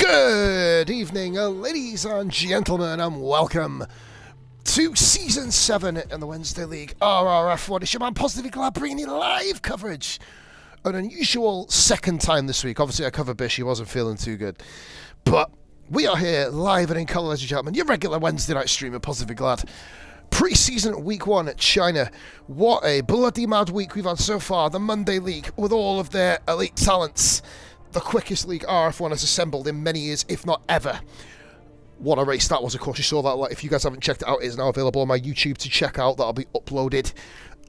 Good evening, ladies and gentlemen, and welcome to Season 7 in the Wednesday League RRF1. It's your man Positively Glad bringing you live coverage. An unusual second time this week. Obviously I covered Bish, he wasn't feeling too good. But we are here live and in colour, ladies and gentlemen. Your regular Wednesday night stream of Positively Glad. Pre-season week 1 at China. What a bloody mad week we've had so far. The Monday League with all of their elite talents. The quickest league RF1 has assembled in many years, if not ever. What a race that was, of course. You saw that. If you guys haven't checked it out, it is now available on my YouTube to check out. That'll be uploaded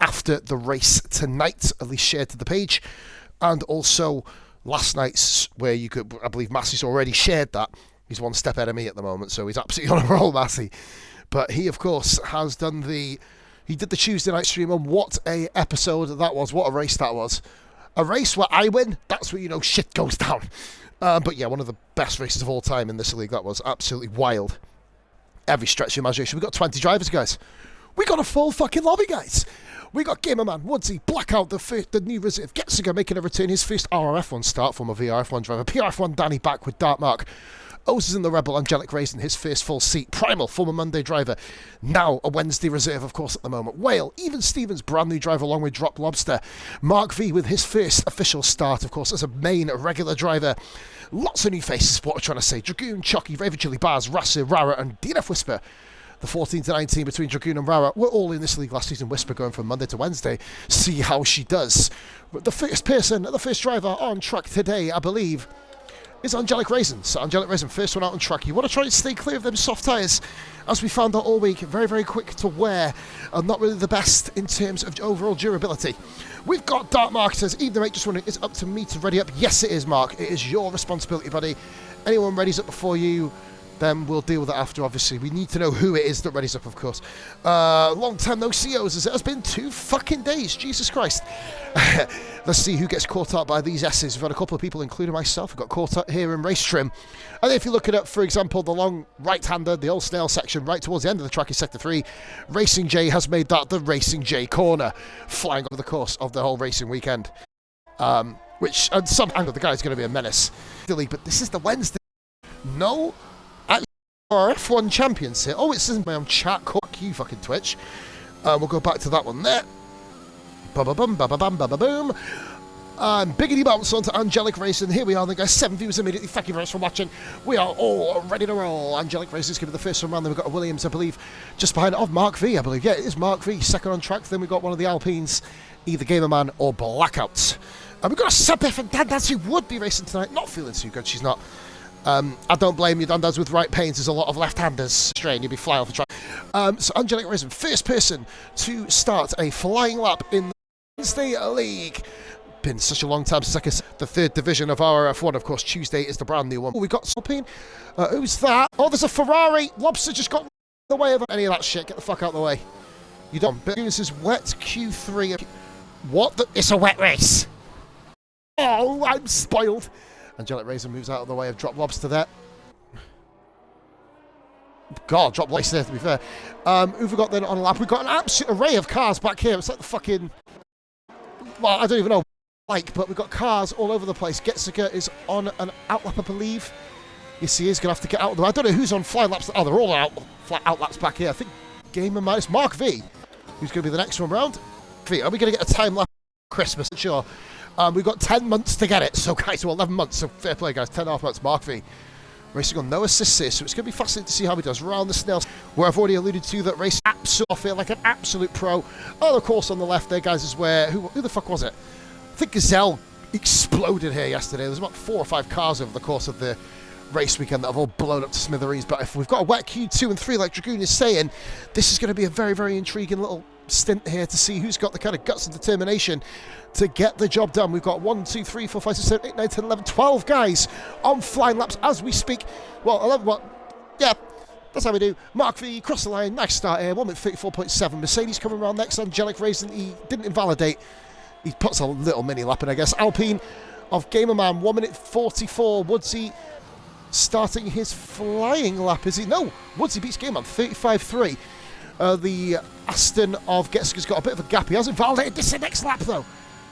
after the race tonight, at least shared to the page. And also last night's, where you could, I believe Massey's already shared that. He's one step ahead of me at the moment, so he's absolutely on a roll, Massey. But he, of course, has done he did the Tuesday night stream, and what a episode that was. What a race that was. A race where I win, that's where you know shit goes down. But yeah, one of the best races of all time in this league. That was absolutely wild. Every stretch of imagination. We got 20 drivers, guys. We got a full fucking lobby, guys. We got Gamerman, Woodsy, Blackout, the new reserve, Getziger making a return, his first RRF1 start, former VRF1 driver, PRF1 Danny back with Dark Mark. Oz in the Rebel, Angelic Raisin, his first full seat. Primal, former Monday driver, now a Wednesday reserve, of course, at the moment. Whale, Even Stevens, brand new driver, along with Drop Lobster. Mark V with his first official start, of course, as a main regular driver. Lots of new faces, what we're trying to say. Dragoon, Chucky, Raven Chili Bars, Rasser, Rara, and DNF Whisper. The 14 to 19 between Dragoon and Rara were all in this league last season. Whisper going from Monday to Wednesday. See how she does. The first person, the first driver on track today, I believe, is Angelic Raisin. So Angelic Raisin, first one out on track. You want to try and stay clear of them soft tyres, as we found out all week. Very, very quick to wear, and not really the best in terms of overall durability. We've got Dark Mark says, either mate, just wondering, it's up to me to ready up. Yes, it is, Mark. It is your responsibility, buddy. Anyone readies up before you, then we'll deal with it after, obviously. We need to know who it is that readies up, of course. Long time no COs, as it has been 2 fucking days. Jesus Christ. Let's see who gets caught up by these S's. We've had a couple of people, including myself, who got caught up here in race trim. And if you're looking at, for example, the long right-hander, the old snail section, right towards the end of the track is Sector 3, Racing J has made that the Racing J corner, flying over the course of the whole racing weekend. Which, at some angle, the guy's going to be a menace. But this is the Wednesday. No RRF1 champions here. Oh, it says in my own chat. Fuck you, fucking Twitch. We'll go back to that one there. Ba-ba-bum, ba-ba-bum, ba-ba-boom. Biggity bounce onto Angelic Racing. Here we are, then, guys. 7 viewers immediately. Thank you very much for watching. We are all ready to roll. Angelic Racing is going to be the first one round. Then we've got a Williams, I believe, just behind it, of Mark V, I believe. Yeah, it is Mark V, second on track. Then we've got one of the Alpines, either Gamerman or Blackout. And we've got a sub there from Dandaz, who would be racing tonight. Not feeling too good. She's not. I don't blame you, Dandaz, with right pains. There's a lot of left-handers strain. You'd be flying off the track. So Angelic Racing, first person to start a flying lap in the Wednesday League. Been such a long time since I guess the 3rd division of RRF1. Of course, Tuesday is the brand new one. We've got Alpine. Who's that? Oh, there's a Ferrari. Lobster just got in the way of any of that shit. Get the fuck out of the way. You don't. This is wet Q3. What? It's a wet race. Oh, I'm spoiled. Angelic Raisin moves out of the way of Drop Lobster there. God, Drop Lobster there, to be fair. Who've we got then on a lap? We've got an absolute array of cars back here. It's like the fucking... Well, I don't even know but we've got cars all over the place. Getziger is on an outlap, I believe. Yes, he is going to have to get out of the way. I don't know who's on fly laps. Oh, they're all out laps back here. I think Gamer minus Mark V, who's going to be the next one round. V, are we going to get a time lap Christmas? Sure. We've got 10 months to get it. So, guys, 11 months. So, fair play, guys. 10.5 months. Mark V. Racing on no assists here, so it's going to be fascinating to see how he does. Round the snails, where I've already alluded to that race absolutely feel like an absolute pro. Oh, of course, on the left there, guys, is where... Who the fuck was it? I think Gazelle exploded here yesterday. There's about 4 or 5 cars over the course of the race weekend that have all blown up to smithereens. But if we've got a wet Q2 and 3, like Dragoon is saying, this is going to be a very, very intriguing little stint here to see who's got the kind of guts and determination to get the job done. We've got 1, 2, 3, 4, 5, 6, 7, 8, 9, 10, 11, 12 guys on flying laps as we speak. Well, 11, what? Yeah, that's how we do. Mark V, cross the line, nice start here, 1 minute 34.7. Mercedes coming around next. Angelic Racing, he didn't invalidate. He puts a little mini lap in, I guess. Alpine of Gamerman, 1 minute 44. Woodsy starting his flying lap, is he? No, Woodsy beats Gamerman, 35.3. The Aston of Getziger's got a bit of a gap. He hasn't validated this next lap, though.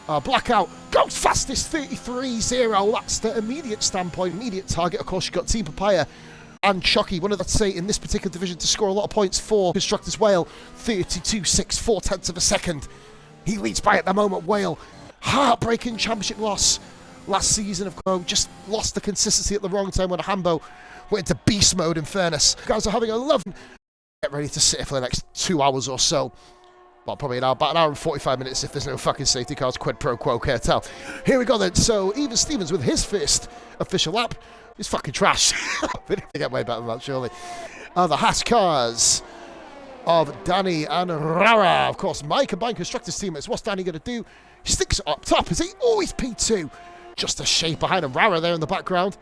Blackout goes fastest 33.0. That's the immediate standpoint, immediate target. Of course, you've got Team Papaya and Chucky, one of the, say, in this particular division to score a lot of points for Constructors Whale. 32.6, 4/10 of a second. He leads by at the moment. Whale, heartbreaking championship loss last season. Of course, just lost the consistency at the wrong time when Hambo went into beast mode, in fairness. You guys are having a lovely... Get ready to sit here for the next 2 hours or so. Well, probably about an hour and 45 minutes if there's no fucking safety cars, quid pro quo cartel. Here we go then. So, Even Stevens with his first official lap is fucking trash. They get way better than that, surely. The Haas cars of Danny and Rara. Of course, my combined constructors teammates. What's Danny going to do? He sticks it up top. Is he? Oh, he's P2. Just a shade behind him. Rara there in the background.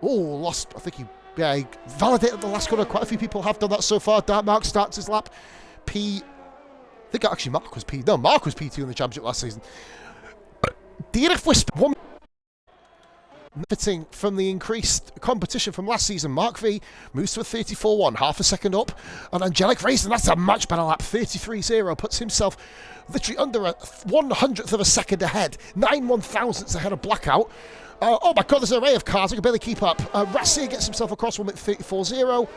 Oh, lost. I think he validated the last corner. Quite a few people have done that so far. Dark Mark starts his lap. I think actually Mark was P. No, Mark was P2 in the championship last season. DNF Whisper, one benefiting from the increased competition from last season. Mark V moves to a 34.1, half a second up. And Angelic Racing, that's a much better lap. 33.0, puts himself literally under a 100th of a second ahead. 9/1000ths ahead of Blackout. Oh my god, there's an array of cars. I can barely keep up. Rassi gets himself across one at 34.0.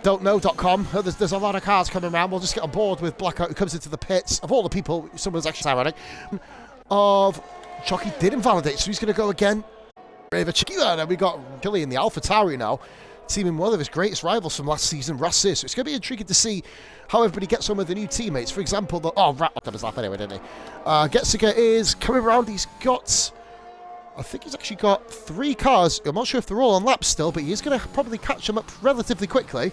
Don'tknow.com. There's a lot of cars coming around. We'll just get on board with Blackout, who comes into the pits. Of all the people, someone's actually ironic. Of Chucky did invalidate, so he's going to go again. Raver Chiquita, and we got Chile in the AlphaTauri now, teaming one of his greatest rivals from last season, Rassi. So it's going to be intriguing to see how everybody gets on with the new teammates. For example, Rat done his lap anyway, didn't he? Getziger is coming around. I think he's actually got 3 cars. I'm not sure if they're all on laps still, but he's going to probably catch them up relatively quickly.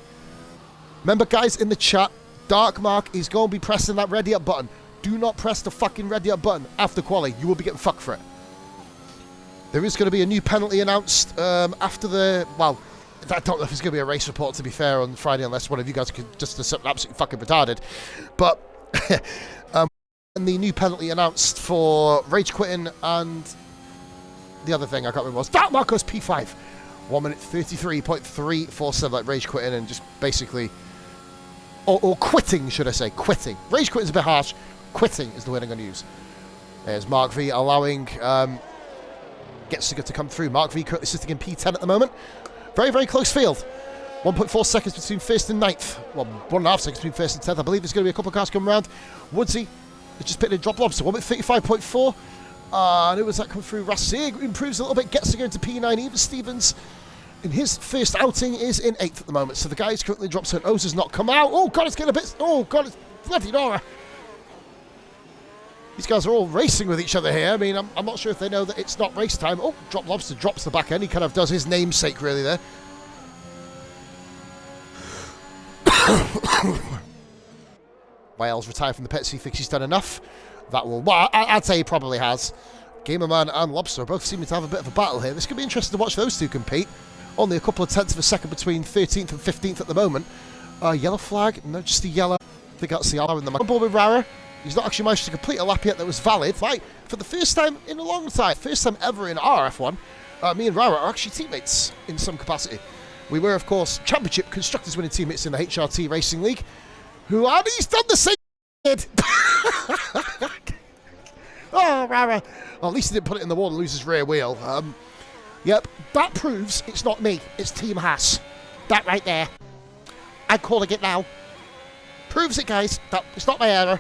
Remember, guys, in the chat, Dark Mark is going to be pressing that ready up button. Do not press the fucking ready up button after quali. You will be getting fucked for it. There is going to be a new penalty announced after the... Well, I don't know if it's going to be a race report, to be fair, on Friday, unless one of you guys could just do something absolutely fucking retarded. But... and the new penalty announced for rage quitting and... The other thing I can't remember was Dark Marcos P5. 1 minute 33.347, like rage quitting and just basically, or quitting, should I say, quitting. Rage quitting is a bit harsh. Quitting is the word I'm going to use. There's Mark V allowing Getziger to come through. Mark V currently sitting in P10 at the moment. Very, very close field. 1.4 seconds between first and ninth. Well, 1.5 seconds between first and 10th. I believe there's going to be a couple of cars coming around. Woodsy has just pitted in drop lobster. 1 minute 35.4. And who was that coming through? Rassig improves a little bit, gets to go into P9. Even Stevens, in his first outing, is in 8th at the moment. So the guy who's currently dropped to an O's has not come out. Oh, God, it's getting a bit... Oh, God, it's bloody Nora. These guys are all racing with each other here. I mean, I'm not sure if they know that it's not race time. Oh, Drop Lobster drops the back end. He kind of does his namesake, really, there. Wales retired from the pits. He thinks he's done enough. That will... Well, I'd say he probably has. Gamerman and Lobster are both seeming to have a bit of a battle here. This could be interesting to watch those two compete. Only a couple of tenths of a second between 13th and 15th at the moment. Yellow flag. No, just the yellow. I think that's the R in the... On board with Rara. He's not actually managed to complete a lap yet that was valid. Like, for the first time in a long time, first time ever in RRF1, me and Rara are actually teammates in some capacity. We were, of course, championship constructors winning teammates in the HRT Racing League. And he's done the same shit. Oh, Rara. Well, at least he didn't put it in the wall and lose his rear wheel. Yep, that proves it's not me. It's Team Haas. That right there. I'm calling it now. Proves it, guys. That it's not my error.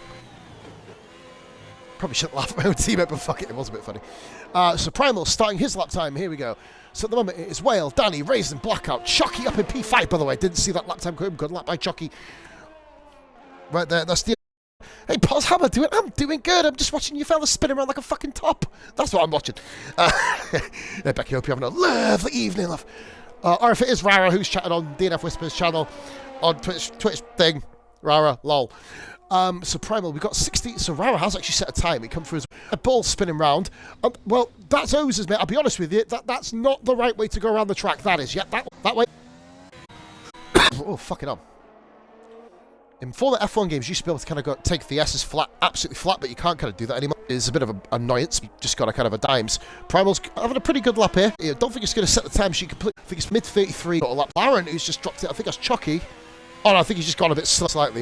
Probably shouldn't laugh at my own teammate, but fuck it, it was a bit funny. So Primal starting his lap time. Here we go. So at the moment it is Whale, Danny, Raisin, Blackout, Chucky up in P5, by the way. Didn't see that lap time come. Good lap by Chucky. Right there, that's the... Hey, Paz, how am I doing? I'm doing good. I'm just watching you fellas spin around like a fucking top. That's what I'm watching. Hey, Becky, hope you're having a lovely evening, love. Or if it is Rara who's chatting on DNF Whispers channel, on Twitch thing. Rara, lol. So Primal, we've got 60. So Rara has actually set a time. It come through as a ball spinning round. Well, that's O's, mate. I'll be honest with you. That's not the right way to go around the track. That is. Yeah, that way. Oh, fucking hell. In former F1 games, you used to be able to kind of go take the S's flat, absolutely flat, but you can't kind of do that anymore. It's a bit of an annoyance. You just got a kind of a dimes. Primal's having a pretty good lap here. I don't think it's going to set the time sheet completely. I think it's mid-33 got a lap. Lauren, who's just dropped it. I think that's Chucky. Oh, no, I think he's just gone a bit slightly.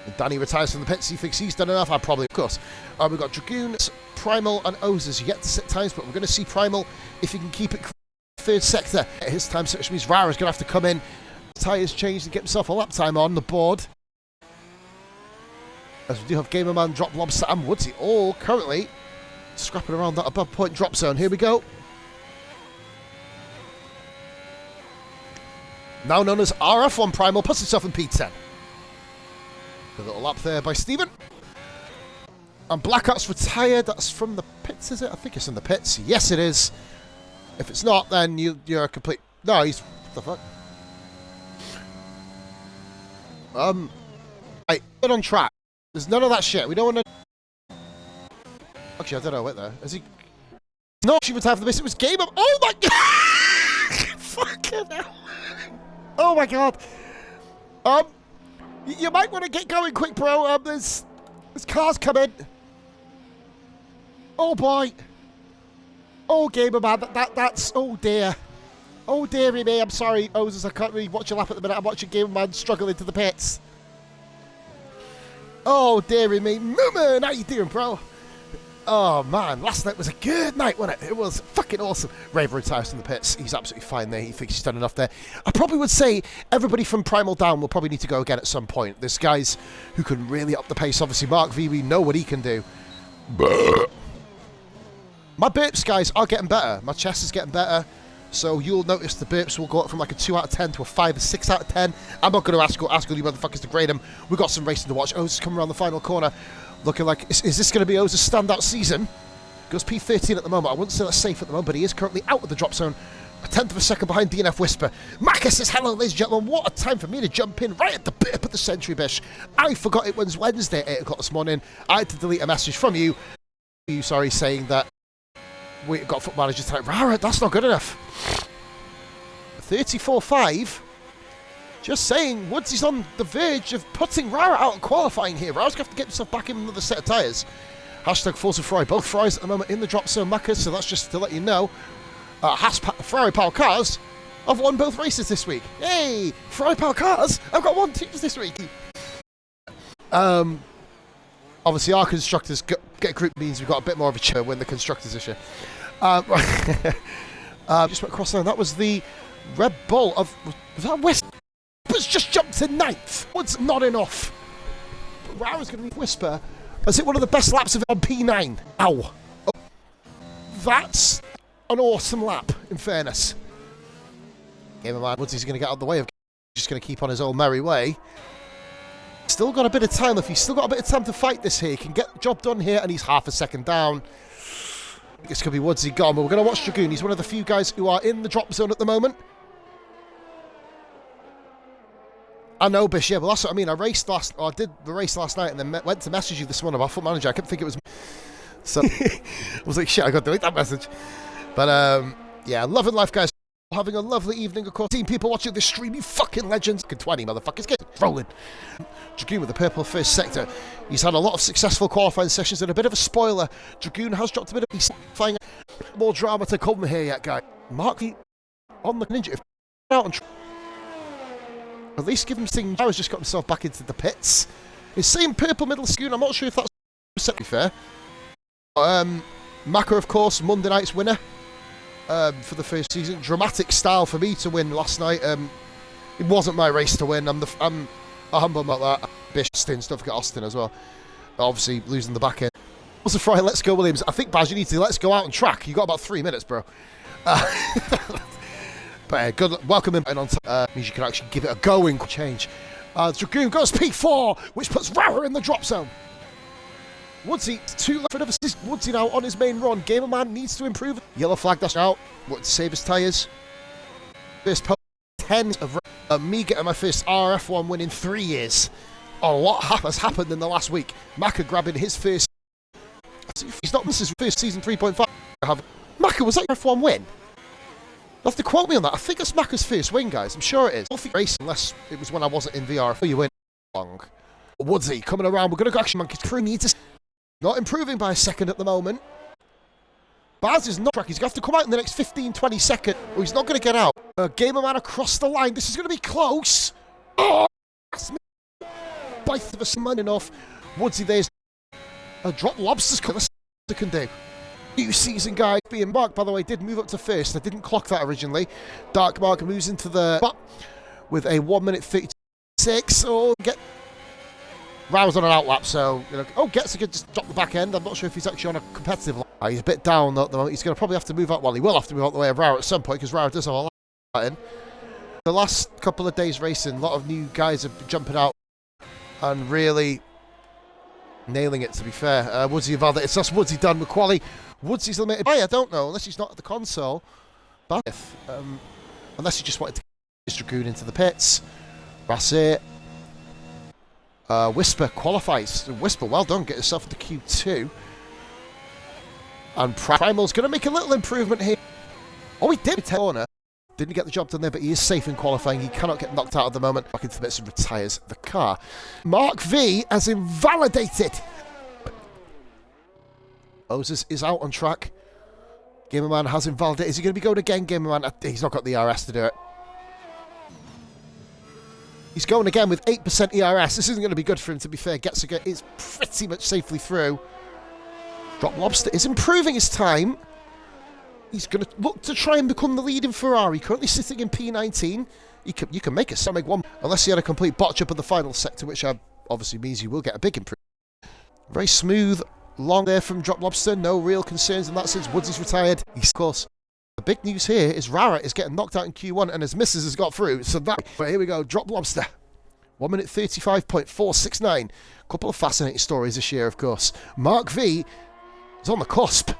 And Danny retires from the pits. He thinks he's done enough. I probably, of course. We've got Dragoons, Primal, and Ozers yet to sit times, but we're going to see Primal if he can keep it third sector. His time, which means Rara's going to have to come in. Tyres changed and get himself a lap time on the board. As we do have Gamerman, Drop Lobster, and Woodsy all currently scrapping around that above point drop zone. Here we go. Now known as RRF1 Primal puts himself in P10. A little lap there by Stephen. And Blackout's retired. That's from the pits, is it? I think it's in the pits. Yes, it is. If it's not, then you're a complete... No, he's... What the fuck? Right, get on track. There's none of that shit. We don't want to... Actually, I don't know. Wait there. Is he... No, she would have the miss. It was game of... Oh my god! Fucking hell. Oh my god. You might want to get going quick, bro. There's cars coming. Oh boy. Oh, gamer man. That's... Oh dear. Oh dearie me. I'm sorry, Ozers. I can't really watch your lap at the minute. I'm watching gamer man struggle into the pits. Oh dearie me. Moomin, how you doing, bro? Oh man, last night was a good night, wasn't it? It was fucking awesome. Raver retires from the pits. He's absolutely fine there. He thinks he's done enough there. I probably would say everybody from Primal down will probably need to go again at some point. There's guys who can really up the pace. Obviously, Mark V, we know what he can do. My burps, guys, are getting better. My chest is getting better. So you'll notice the burps will go up from like a 2 out of 10 to a 5 or 6 out of 10. I'm not going to ask all you motherfuckers to grade them. We've got some racing to watch. Ozers coming around the final corner. Looking like, is this going to be Ozers' standout season? Goes P13 at the moment. I wouldn't say that's safe at the moment, but he is currently out of the drop zone. A tenth of a second behind DNF Whisper. Macca says, hello, ladies and gentlemen. What a time for me to jump in right at the bit of the century, bish. I forgot it was Wednesday at 8 o'clock this morning. I had to delete a message from you. Sorry, saying that we got foot managers tonight. Rara, that's not good enough. 34.5. Just saying, Woodsy's on the verge of putting Rara out and qualifying here. Rara's going to have to get himself back in another set of tyres. Hashtag Forza Ferrari. Both Ferraris at the moment in the drop zone, Macca, so that's just to let you know. Ferrari Power Cars have won both races this week. Hey! Ferrari Power Cars have got 1 teams this week. Obviously, our constructors get group means we've got a bit more of a chance to win the constructors this year. Just went across there. That was the Red Bull of... Was that West... Has just jumped to 9th. What's not enough? Rara's going to need Whisper. Is it one of the best laps of it on P9? Ow. Oh. That's an awesome lap, in fairness. Game of mind, Woodsy's going to get out of the way of... Just going to keep on his old merry way. Still got a bit of time. If he's still got a bit of time to fight this here, he can get the job done here, and he's half a second down. I think it's going to be Woodsy gone, but we're going to watch Dragoon. He's one of the few guys who are in the drop zone at the moment. I know, Bish, yeah, well, that's what I mean. I did the race last night and then went to message you this morning about foot manager. I couldn't think it was... So, I was like, shit, I got to delete that message. But, yeah, loving life, guys. Having a lovely evening, of course. 10 people watching this stream, you fucking legends. 20 motherfuckers, get rolling. Dragoon with the purple first sector. He's had a lot of successful qualifying sessions and a bit of a spoiler. Dragoon has dropped a bit of flying. More drama to come here yet, guy. Mark V on the ninja. Out and at least give him Sting. Jarrah's just got himself back into the pits. His same purple middle scoon. I'm not sure if that's set to be fair. Macca, of course, Monday night's winner for the first season. Dramatic style for me to win last night. It wasn't my race to win. I'm humble about that. Bish, Stins, don't forget Austin as well. Obviously, losing the back end. What's the fry? Let's go, Williams. I think, Baz, you need to let's go out and track. You got about 3 minutes, bro. But good, welcome him, and on means you can actually give it a go and change. Dragoon goes P4, which puts Rara in the drop zone. Woodsy, 2 left for another. Woodsy now on his main run. Gamer Man needs to improve. Yellow flag dash out. What save his tyres. First 10 of me getting my first RRF1 win in 3 years. A lot has happened in the last week. Macca grabbing his first. He's not missed his first season 3.5. Macca, was that your F1 win? You'll have to quote me on that. I think it's Macca's first win, guys. I'm sure it is. I don't think race unless it was when I wasn't in VR. You win long. Woodsy coming around. We're going to go action monkeys. Crew needs to... Not improving by a second at the moment. Baz is not track. He's going to have to come out in the next 15-20 seconds. Or he's not going to get out. Gamer Man across the line. This is going to be close. Oh! By by the signing off. Woodsy there's a drop lobsters can do. New season guy being Mark, by the way, did move up to first. I didn't clock that originally. Dark Mark moves into the spot with a 1 minute 36. Oh, get Rouse on an outlap, so gets to just drop the back end. I'm not sure if he's actually on a competitive line. He's a bit down at the moment. He's going to probably have to move out. Well, he will have to move out the way of Rara at some point because Rara does have a lot in. The last couple of days racing, a lot of new guys have been jumping out and really nailing it, to be fair. Woodsy Valda, it's just Woodsy done with quali. Woodsy's limited by, I don't know, unless he's not at the console. But unless he just wanted to get his Dragoon into the pits. That's it. Whisper qualifies. Whisper, well done, get yourself into Q2. And Primal's going to make a little improvement here. Oh, he did corner. Didn't get the job done there, but he is safe in qualifying. He cannot get knocked out at the moment. Back into the bits and retires the car. Mark V has invalidated. Moses is out on track. Gamerman has invalidated. Is he going to be going again, Gamerman? He's not got the RS to do it. He's going again with 8% ERS. This isn't going to be good for him, to be fair. Getsuga is pretty much safely through. Drop Lobster is improving his time. He's going to look to try and become the lead in Ferrari. Currently sitting in P19. You can make a Sonic 1, unless he had a complete botch up in the final sector, which obviously means you will get a big improvement. Very smooth, long there from Drop Lobster. No real concerns in that sense. Woodsy's retired. He's, of course, the big news here is Rara is getting knocked out in Q1 and his missus has got through. So that, but here we go, Drop Lobster. 1 minute 35.469. Couple of fascinating stories this year, of course. Mark V is on the cusp.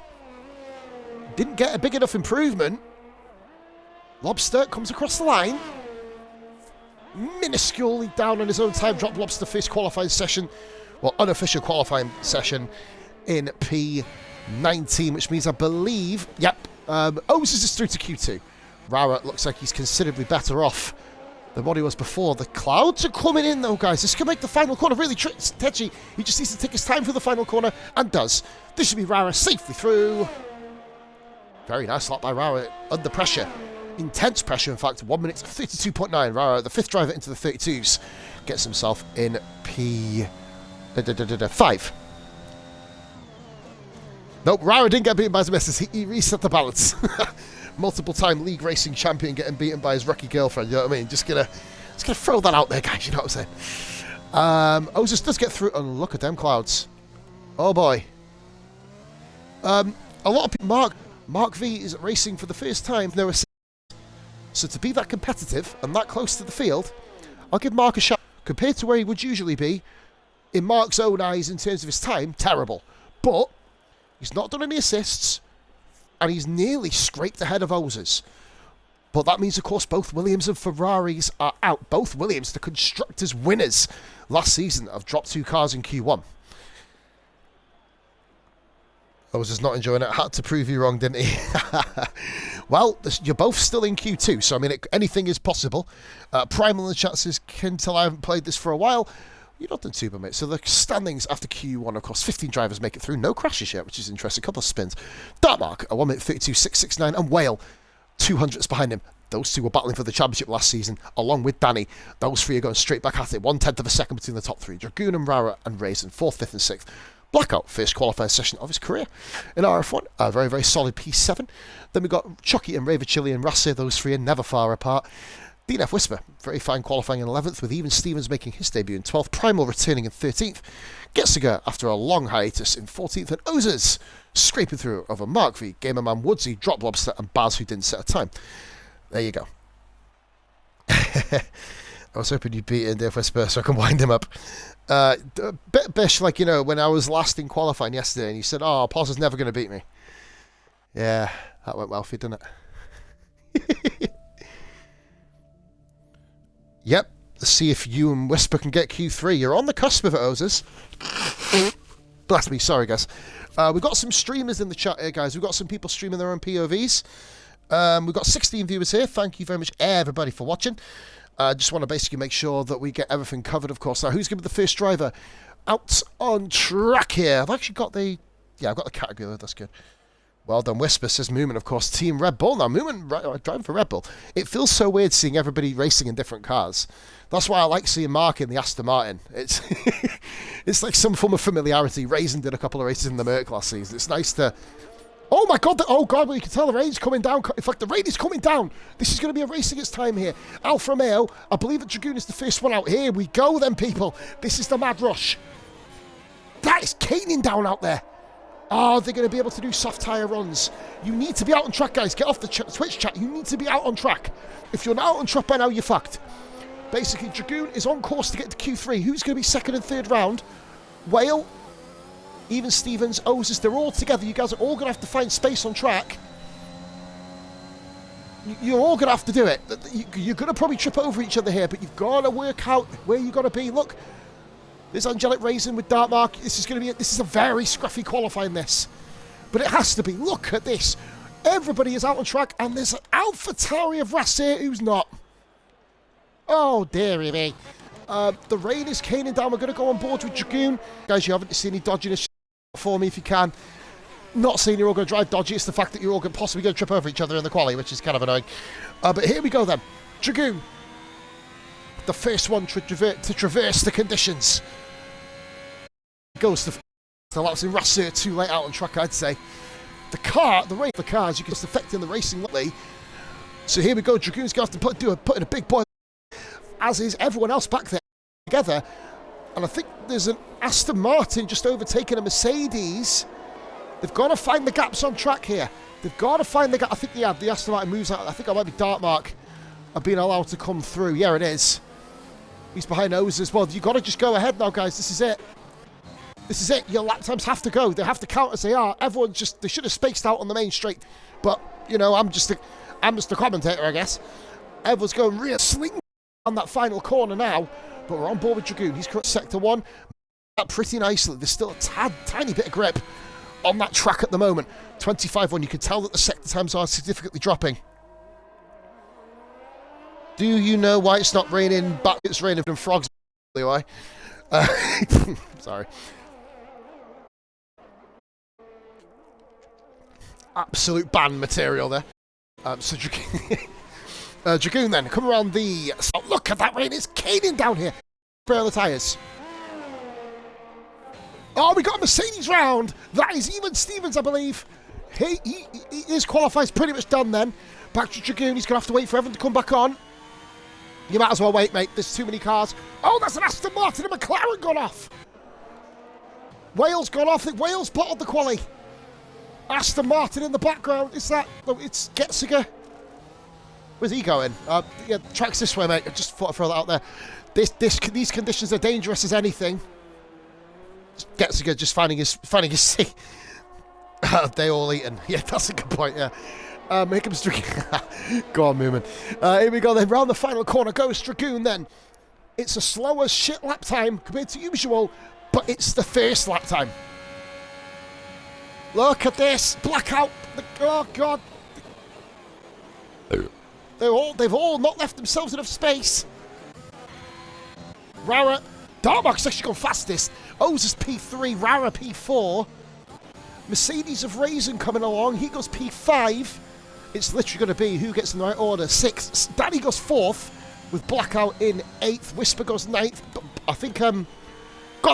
Didn't get a big enough improvement. Lobster comes across the line. Minusculely down on his own time. Drop Lobster first qualifying session. Well, unofficial qualifying session in P19, which means I believe, yep, Oses is through to Q2. Rara looks like he's considerably better off than what he was before. The clouds are coming in though, guys. This can make the final corner really touchy. He just needs to take his time for the final corner, and does. This should be Rara safely through. Very nice lap by Rara under pressure. Intense pressure, in fact. 1 minute 32.9. Rara, the fifth driver into the 32s, gets himself in P5. Nope, Rara didn't get beaten by his missus. He reset the balance. Multiple-time league racing champion getting beaten by his rookie girlfriend. You know what I mean? Just gonna throw that out there, guys. You know what I'm saying? Ozus does get through, and look at them clouds. Oh boy. A lot of people. Mark V is racing for the first time. So to be that competitive and that close to the field, I'll give Mark a shot. Compared to where he would usually be, in Mark's own eyes, in terms of his time, terrible. But he's not done any assists, and he's nearly scraped ahead of Oses. But that means, of course, both Williams and Ferraris are out. Both Williams, the Constructors' winners last season, have dropped 2 cars in Q1. Oses not enjoying it. Had to prove you wrong, didn't he? Well, you're both still in Q2, so I mean, anything is possible. Primal in the chat says, Kintel, I haven't played this for a while. You're not done too bad, mate. So the standings after Q1, of course, 15 drivers make it through. No crashes yet, which is interesting. A couple of spins. Dartmark, a 1 minute 32.669, and Whale, 200s behind him. Those two were battling for the championship last season, along with Danny. Those three are going straight back at it. 1/10 of a second between the top three. Dragoon and Rara and Raisin, 4th, 5th, and 6th. Blackout, first qualifying session of his career in RF1. A very, very solid P7. Then we've got Chucky and Raver Chili and Rassir. Those three are never far apart. DNF Whisper, very fine qualifying in 11th, with even Stevens making his debut in 12th. Primal returning in 13th. Getsuga after a long hiatus in 14th. And Oses scraping through over Mark V, Gamerman, Woodsy, Drop Lobster, and Baz, who didn't set a time. There you go. I was hoping you'd beat DNF Whisper so I can wind him up. A bit bish, like, you know, when I was last in qualifying yesterday and you said, oh, Paz is never going to beat me. Yeah, that went well for you, didn't it? Yep, let's see if you and Whisper can get Q3. You're on the cusp of it, Oses. Bless me, sorry, guys. We've got some streamers in the chat here, guys. We've got some people streaming their own POVs. We've got 16 viewers here. Thank you very much, everybody, for watching. Just want to basically make sure that we get everything covered, of course. Now, who's going to be the first driver out on track here? I've actually got the... Yeah, I've got the category. That's good. Well done, Whisper, says Moomin, of course, Team Red Bull. Now, Moomin driving for Red Bull. It feels so weird seeing everybody racing in different cars. That's why I like seeing Mark in the Aston Martin. It's it's like some form of familiarity. Raisin did a couple of races in the Merc last season. It's nice to... Oh my God, oh God, well you can tell the rain's coming down. In fact, the rain is coming down. This is going to be a race against time here. Alfa Romeo, I believe that Dragoon is the first one out. Here we go then, people. This is the mad rush. That is caning down out there. Oh, they're going to be able to do soft tyre runs. You need to be out on track, guys. Get off the Twitch chat. You need to be out on track. If you're not out on track by now, you're fucked. Basically, Dragoon is on course to get to Q3. Who's going to be second and third round? Whale, even Stevens, Oses, they're all together. You guys are all going to have to find space on track. You're all going to have to do it. You're going to probably trip over each other here, but you've got to work out where you've got to be. Look. There's Angelic Raisin with Dark Mark. This is a very scruffy qualifying, this. But it has to be. Look at this. Everybody is out on track, and there's an AlphaTauri of Rassir who's not. Oh, dearie me. The rain is caning down. We're going to go on board with Dragoon. Guys, you haven't seen any dodginess for me if you can. Not saying you're all going to drive dodgy. It's the fact that you're all possibly going to trip over each other in the quali, which is kind of annoying. But here we go then. Dragoon. The first one to traverse the conditions. Goes to laps in Rassir too late out on track, I'd say. The rain of the cars, you can just affect in the racing lately. So here we go. Dragoon's going to have to put in a big boy, as is everyone else back there together. And I think there's an Aston Martin just overtaking a Mercedes. They've got to find the gaps on track here. They've got to find the gap. I think the Aston Martin moves out. I think I might be Dark Mark. I've been allowed to come through. Yeah, it is. He's behind O's as well. You've got to just go ahead now, guys. This is it. This is it. Your lap times have to go. They have to count as they are. Everyone's just... They should have spaced out on the main straight. But, you know, I'm just a commentator, I guess. Everyone's going real sling on that final corner now. But we're on board with Dragoon. He's correct sector 1. Pretty nicely. There's still a tiny bit of grip on that track at the moment. 25-1. You can tell that the sector times are significantly dropping. Do you know why it's not raining? But it's raining from frogs. Why? Sorry. Absolute ban material there. So Dragoon then, come around the... Oh, look at that rain, it's caning down here. Spare the tyres. Oh, we got a Mercedes round. That is even Stevens, I believe. His qualifying's pretty much done then. Back to Dragoon, he's going to have to wait for everyone to come back on. You might as well wait, mate. There's too many cars. Oh, that's an Aston Martin and McLaren gone off. Wales gone off. I think Wales bottled the quali. Aston Martin in the background. Is that... No, it's Getziger. Where's he going? Yeah, track's this way, mate. I just thought I'd throw that out there. These conditions are dangerous as anything. Getziger just finding his seat. They all eaten. Yeah, that's a good point, yeah. Here comes Dragoon. Go on, Moomin. Here we go then. Round the final corner goes Dragoon then. It's a slower shit lap time compared to usual, but it's the first lap time. Look at this. Blackout. Oh, God. They've all not left themselves enough space. Rara. Darmark's actually gone fastest. O's is P3. Rara P4. Mercedes of Raisin coming along. He goes P5. It's literally going to be who gets in the right order. 6th. Danny goes 4th with Blackout in 8th. Whisper goes 9th. But I think, God,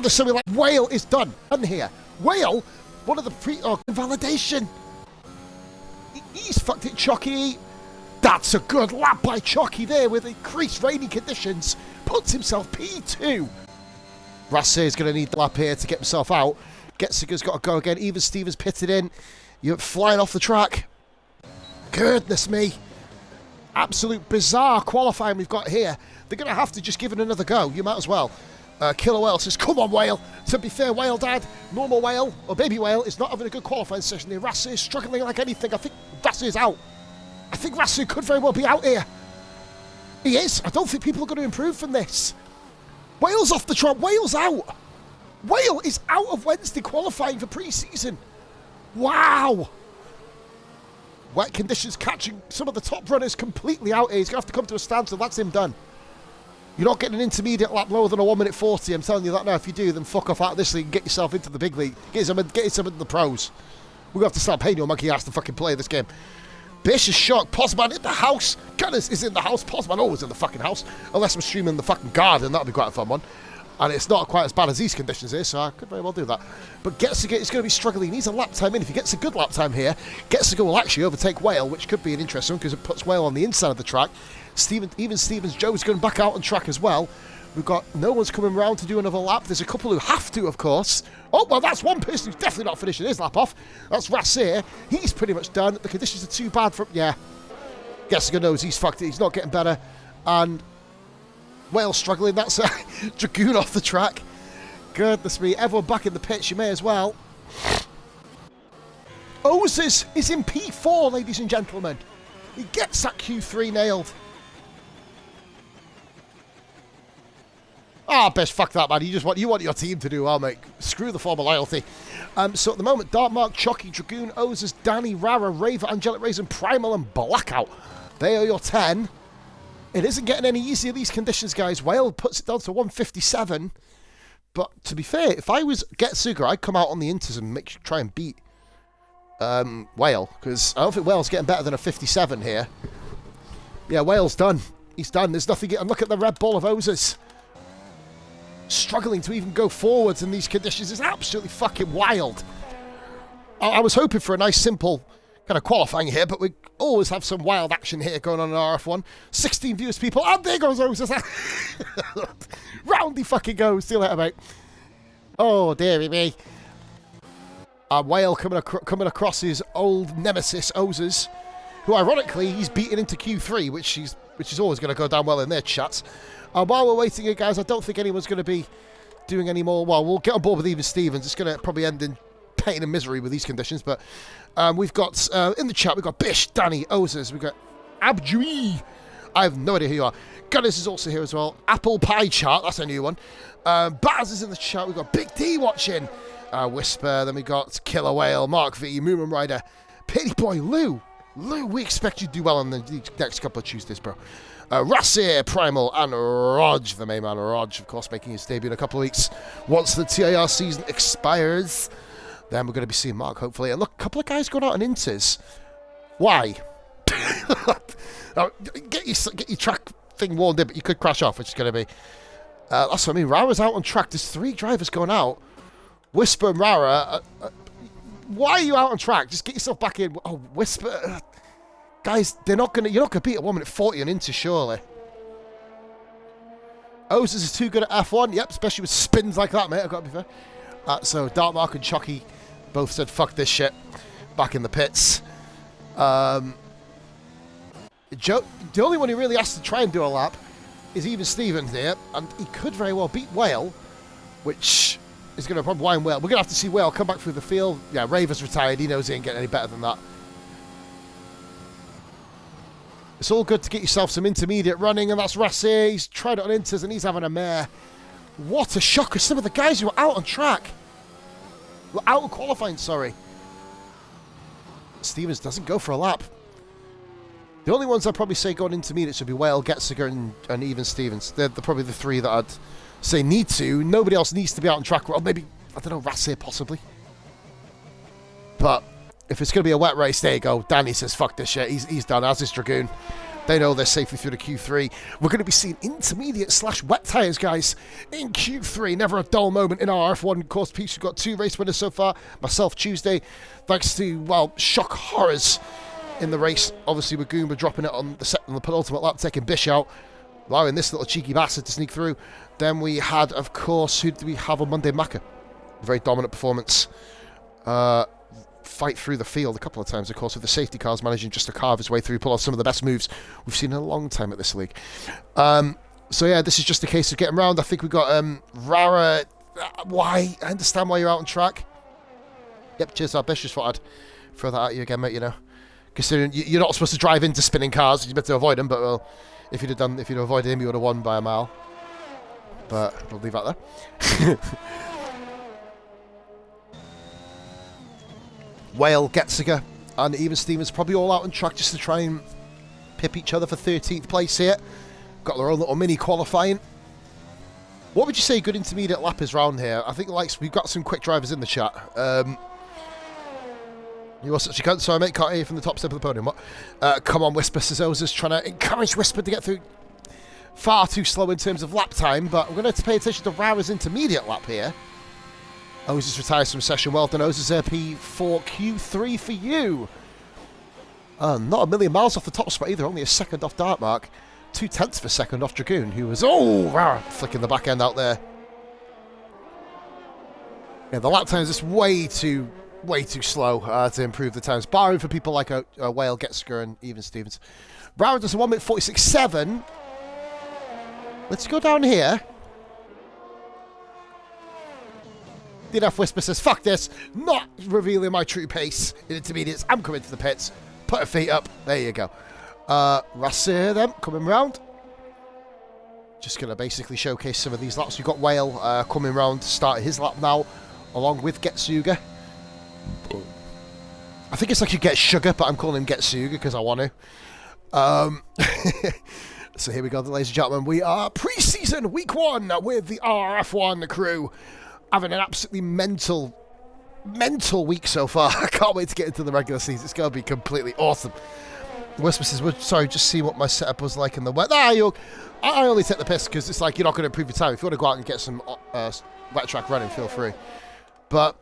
there's something like Whale is done here. Whale, one of the invalidation. He's fucked it, Chucky. That's a good lap by Chucky there with increased rainy conditions. Puts himself P2. Rassir is going to need the lap here to get himself out. Getziger's got to go again. Even Stevens pitted in. You're flying off the track. Goodness me. Absolute bizarre qualifying we've got here. They're going to have to just give it another go. You might as well. Killer Whale says, come on, Whale. To be fair, Whale Dad, normal Whale, or baby Whale, is not having a good qualifying session here. Rassir is struggling like anything. I think Rassir's out. I think Rassir could very well be out here. He is. I don't think people are going to improve from this. Whale's off the trot. Whale's out. Whale is out of Wednesday qualifying for pre-season. Wow. Wet conditions catching some of the top runners completely out here. He's going to have to come to a standstill. That's him done. You're not getting an intermediate lap lower than a 1:40. I'm telling you that now. If you do, then fuck off out of this league and get yourself into the big league. Get yourself into the pros. We're going to have to start paying your monkey ass to fucking play this game. Bish is shocked. Posman in the house. Gunners is in the house. Posman always in the fucking house. Unless I'm streaming the fucking garden. That'll be quite a fun one. And it's not quite as bad as these conditions here, so I could very well do that. But Getziger is going to be struggling. He needs a lap time in. If he gets a good lap time here, Getziger will actually overtake Whale, which could be an interesting one because it puts Whale on the inside of the track. Even Stevens Joe's going back out on track as well. We've got no one's coming round to do another lap. There's a couple who have to, of course. Oh, well, that's one person who's definitely not finishing his lap off. That's Rassir. He's pretty much done. The conditions are too bad for him. Yeah. Getziger knows he's fucked it. He's not getting better. And Whale struggling. That's Dragoon off the track. Goodness me. Everyone back in the pits. You may as well. Ozers is in P4, ladies and gentlemen. He gets that Q3 nailed. Ah, Bish, fuck that, man. You want your team to do well, mate. Screw the form of loyalty. So at the moment, Dartmark, Chucky, Dragoon, Ozers, Danny, Rara, Raver, Angelic Raisin, Primal, and Blackout. They are your 10. It isn't getting any easier, these conditions, guys. Whale puts it down to 157. But to be fair, if I was Getziger, I'd come out on the inters and try and beat Whale. Because I don't think Whale's getting better than a 57 here. Yeah, Whale's done. He's done. There's nothing. And look at the red ball of Ozers. Struggling to even go forwards in these conditions is absolutely fucking wild. I was hoping for a nice, simple kind of qualifying here, but we always have some wild action here going on in RF1. 16 viewers, people, and there goes Ozers. Round he fucking goes. See you later, mate. Oh, dearie me. Whale coming across his old nemesis, Ozers, who ironically he's beaten into Q3, which is always going to go down well in their chats. While we're waiting here, guys, I don't think anyone's going to be doing any more. Well, we'll get on board with even Stevens. It's going to probably end in pain and misery with these conditions. But we've got, in the chat, we've got Bish, Danny, Ozers. We've got Abjui. I have no idea who you are. Gunners is also here as well. Apple Pie Chart, that's a new one. Baz is in the chat. We've got Big D watching. Whisper. Then we got Killer Whale, Mark V, Moonman Rider, Petey Boy, Lou. Lou, we expect you to do well on the next couple of Tuesdays, bro. Rassir, Primal, and Rog, the main man, Rog, of course, making his debut in a couple of weeks. Once the TIR season expires, then we're going to be seeing Mark, hopefully. And look, a couple of guys going out on inters. Why? Get your track thing warned in, but you could crash off, which is going to be... that's what I mean. Rara's out on track. There's 3 drivers going out. Whisper and Rara... why are you out on track? Just get yourself back in. Oh, Whisper... guys, you're not going to beat a 1 minute 40 on Inter, surely. Ozers is too good at F1. Yep, especially with spins like that, mate. I've got to be fair. So, Dartmark and Chucky both said, fuck this shit. Back in the pits. Joe, the only one who really has to try and do a lap is even Stevens here. And he could very well beat Whale, which is going to probably wind Whale. We're going to have to see Whale come back through the field. Yeah, Raver's retired. He knows he ain't getting any better than that. It's all good to get yourself some intermediate running, and that's Rassir. He's tried it on inters, and he's having a mare. What a shocker. Some of the guys who were out on track. Were out of qualifying, sorry. Stevens doesn't go for a lap. The only ones I'd probably say going intermediate should be Whale, Getziger, and even Stevens. They're probably the 3 that I'd say need to. Nobody else needs to be out on track. Well, maybe, I don't know, Rassir possibly. But... if it's going to be a wet race, there you go. Danny says, fuck this shit. He's done, as is Dragoon. They know they're safely through the Q3. We're going to be seeing intermediate/wet tyres, guys, in Q3. Never a dull moment in our RF1 course piece. We've got 2 race winners so far. Myself, Tuesday, thanks to, well, shock horrors in the race. Obviously, with Goomba dropping it on the penultimate lap, taking Bish out, allowing this little cheeky bastard to sneak through. Then we had, of course, who did we have on Monday? Maka. Very dominant performance. Fight through the field a couple of times, of course, with the safety cars managing just to carve his way through, pull off some of the best moves we've seen in a long time at this league. So yeah, this is just a case of getting round. I think we've got Rara. Why? I understand why you're out on track. Yep, cheers, Bish. Just thought I'd throw that at you again, mate, you know. Considering you're not supposed to drive into spinning cars, you're meant to avoid them, but well, if you'd avoided him, you would have won by a mile. But we'll leave that there. Whale, Getziger, and even Stevens probably all out on track just to try and pip each other for 13th place here. Got their own little mini qualifying. What would you say good intermediate lap is round here? I think we've got some quick drivers in the chat. You are such a cunt, so I mate, can't hear you from the top step of the podium. What? Come on, Whisper, says Oza's trying to encourage Whisper to get through. Far too slow in terms of lap time, but we're going to have to pay attention to Rara's intermediate lap here. Oza's retires from session. Well done, Oza's P4 Q3 for you. Not a million miles off the top spot either, only a second off Dartmark. 0.2 of a second off Dragoon, who was, Rara, flicking the back end out there. Yeah, the lap time is just way too slow to improve the times, barring for people like Whale, Getsker, and even Stevens. Rara does a 1 minute 46.7. Let's go down here. DNF Whisper says, fuck this, not revealing my true pace in intermediates. I'm coming to the pits. Put her feet up. There you go. Rassir then, coming round. Just going to basically showcase some of these laps. You've got Whale coming round to start his lap now, along with Getsuga. I think it's like you Get Sugar, but I'm calling him Getsuga because I want to. So here we go, ladies and gentlemen. We are pre-season week 1 with the RRF1 crew. Having an absolutely mental week so far. I can't wait to get into the regular season. It's going to be completely awesome. Whisper says, sorry, just see what my setup was like in the wet. I only take the piss because it's like you're not going to improve your time. If you want to go out and get some wet track running, feel free. But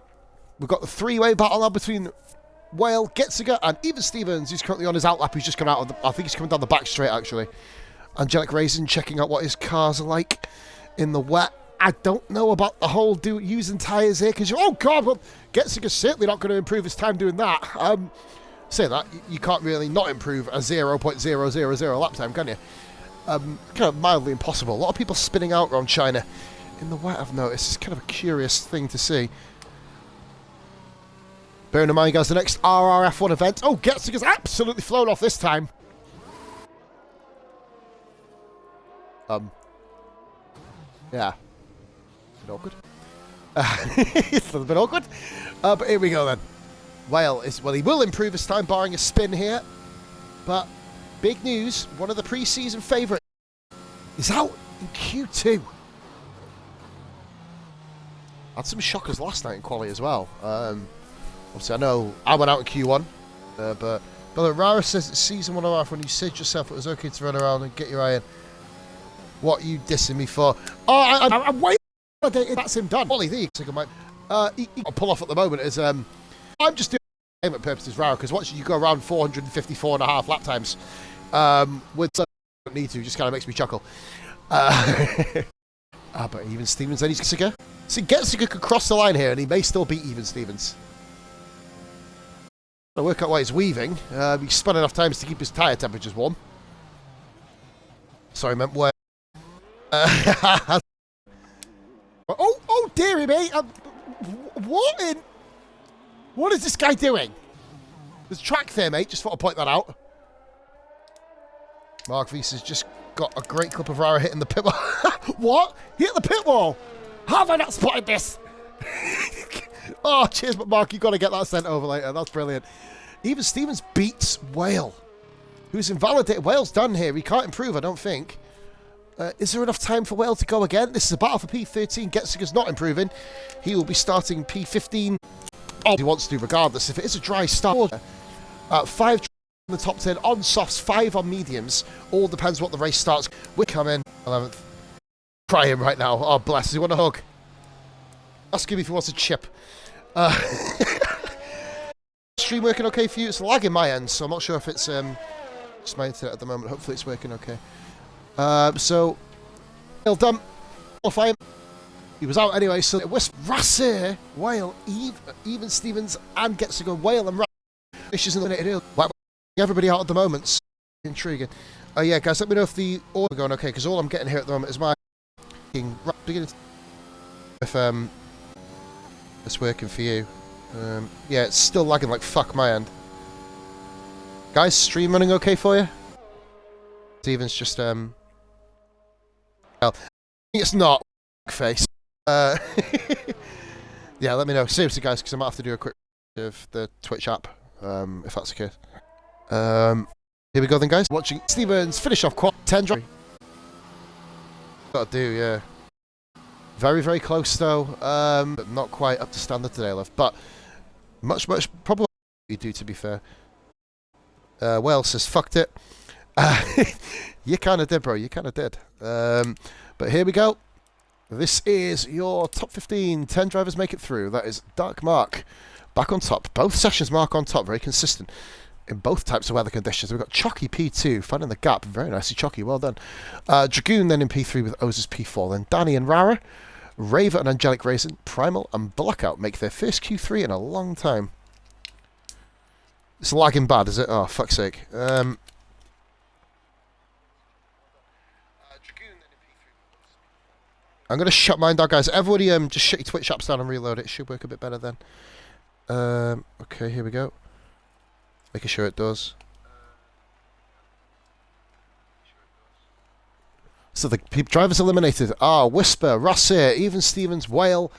we've got the three-way battle now between Whale, Getziger, and even Stevens, who's currently on his outlap. He's just come out of I think he's coming down the back straight, actually. Angelic Raisin checking out what his cars are like in the wet. I don't know about the whole using tyres here, because oh god, well, Getziger's certainly not going to improve his time doing that. Say that, you can't really not improve a 0.000 lap time, can you? Kind of mildly impossible. A lot of people spinning out around China in the wet, I've noticed. It's kind of a curious thing to see. Bearing in mind, guys, the next RRF1 event. Oh, Getziger's absolutely flown off this time. Yeah. A bit awkward. It's a little bit awkward. But here we go then. Well, he will improve his time, barring a spin here. But big news, one of the pre-season favourites is out in Q2. Had some shockers last night in quali as well. Obviously, I know I went out in Q1, but Rara says it's season 1 of RF when you said yourself it was okay to run around and get your eye in. What you dissing me for? Oh, I'm waiting. That's him done. Ollie, there you go. He can pull off at the moment is I'm just doing payment purposes, Rara, because once you go around 454.5 lap times, with don't need to, just kind of makes me chuckle. But even Stevens then he's Getziger. See, Getziger could cross the line here, and he may still beat even Stevens. I'll work out why he's weaving. He spun enough times to keep his tyre temperatures warm. Sorry, I meant where. Oh dearie me! What is this guy doing? There's track there, mate. Just thought I'd point that out. Mark Weiss has just got a great clip of Rara hitting the pit wall. What? He hit the pit wall? How have I not spotted this? Oh, cheers, but Mark, you've got to get that sent over later. That's brilliant. Even Stevens beats Whale, who's invalidated. Whale's done here. He can't improve, I don't think. Is there enough time for Whale to go again? This is a battle for P13. Getziger's not improving. He will be starting P15. Oh, he wants to, regardless. If it is a dry start, 5 in the top 10 on softs, 5 on mediums. All depends what the race starts. We come in 11th. Crying right now. Oh, bless. Does he want a hug? Ask him if he wants a chip. Stream working okay for you? It's lagging my end, so I'm not sure if it's just my internet at the moment. Hopefully it's working okay. So, well done. Qualifying. He was out anyway, so it was Rassir, Whale, even Stevens, and Getziger. Whale and Rassir. Issues in the minute. Everybody out at the moment. So intriguing. Yeah, guys, let me know if the order going okay, because all I'm getting here at the moment is my beginning. If it's working for you. Yeah, it's still lagging like fuck my end. Guys, stream running okay for you? Stevens just well, it's not face. Yeah, let me know. Seriously, guys, because I might have to do a quick of the Twitch app, if that's okay. Here we go then, guys. Watching Stevens finish off quad 10 drive. Gotta do, yeah. Very, very close though. But not quite up to standard today, love. But much, probably You do, to be fair. Wales says, fucked it. You kind of did, bro. You kind of did. But here we go. This is your top 15. 10 drivers make it through. That is Dark Mark back on top. Both sessions Mark on top. Very consistent in both types of weather conditions. We've got Chalky P2, finding the gap. Very nicely, Chalky. Well done. Dragoon then in P3 with Oz's P4. Then Danny and Rara, Raver and Angelic Raisin, Primal and Blackout make their first Q3 in a long time. It's lagging bad, is it? Oh, fuck's sake. I'm going to shut mine down, guys. Everybody just shut your Twitch apps down and reload it. It should work a bit better then. Okay, here we go. Making sure it does. So the drivers eliminated are Whisper, Rossier, Even Stevens, Whale,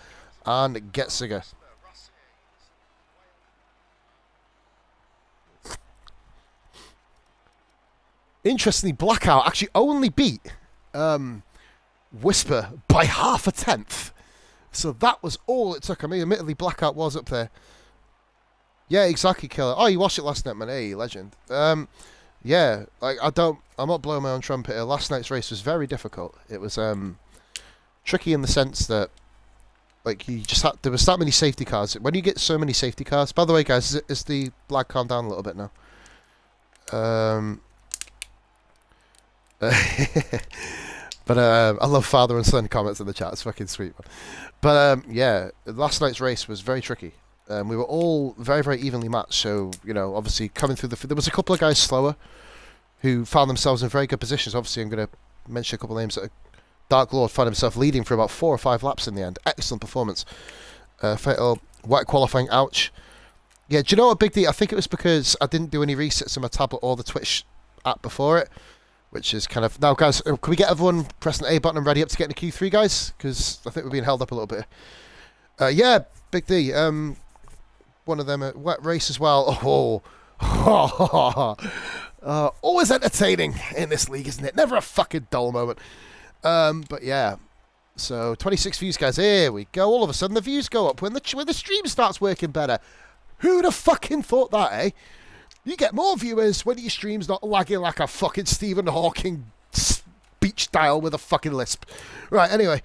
and Getziger. Interestingly, Blackout actually only beat Whisper by 0.5. So that was all it took. I mean, admittedly, Blackout was up there. Yeah, exactly, Killer. Oh, you watched it last night, man. Hey, legend. Yeah, like, I'm not blowing my own trumpet here. Last night's race was very difficult. It was tricky in the sense that, like, there was that many safety cars. When you get so many safety cars, by the way, guys, is the lag calmed down a little bit now? But I love father and son comments in the chat. It's fucking sweet, man. But yeah, last night's race was very tricky. We were all very, very evenly matched. So, you know, obviously coming through there was a couple of guys slower who found themselves in very good positions. Obviously, I'm going to mention a couple of names. Dark Lord found himself leading for about 4 or 5 laps in the end. Excellent performance. Fatal wet qualifying. Ouch. Yeah, do you know what, Big D? I think it was because I didn't do any resets on my tablet or the Twitch app before it. Which is kind of... Now, guys, can we get everyone pressing the A button and ready up to get into Q3, guys? Because I think we're being held up a little bit. Yeah, Big D. One of them at wet race as well. Always entertaining in this league, isn't it? Never a fucking dull moment. But yeah. So, 26 views, guys. Here we go. All of a sudden, the views go up when the stream starts working better. Who'd have fucking thought that, eh? You get more viewers when your stream's not lagging like a fucking Stephen Hawking speech dial with a fucking lisp. Right, anyway.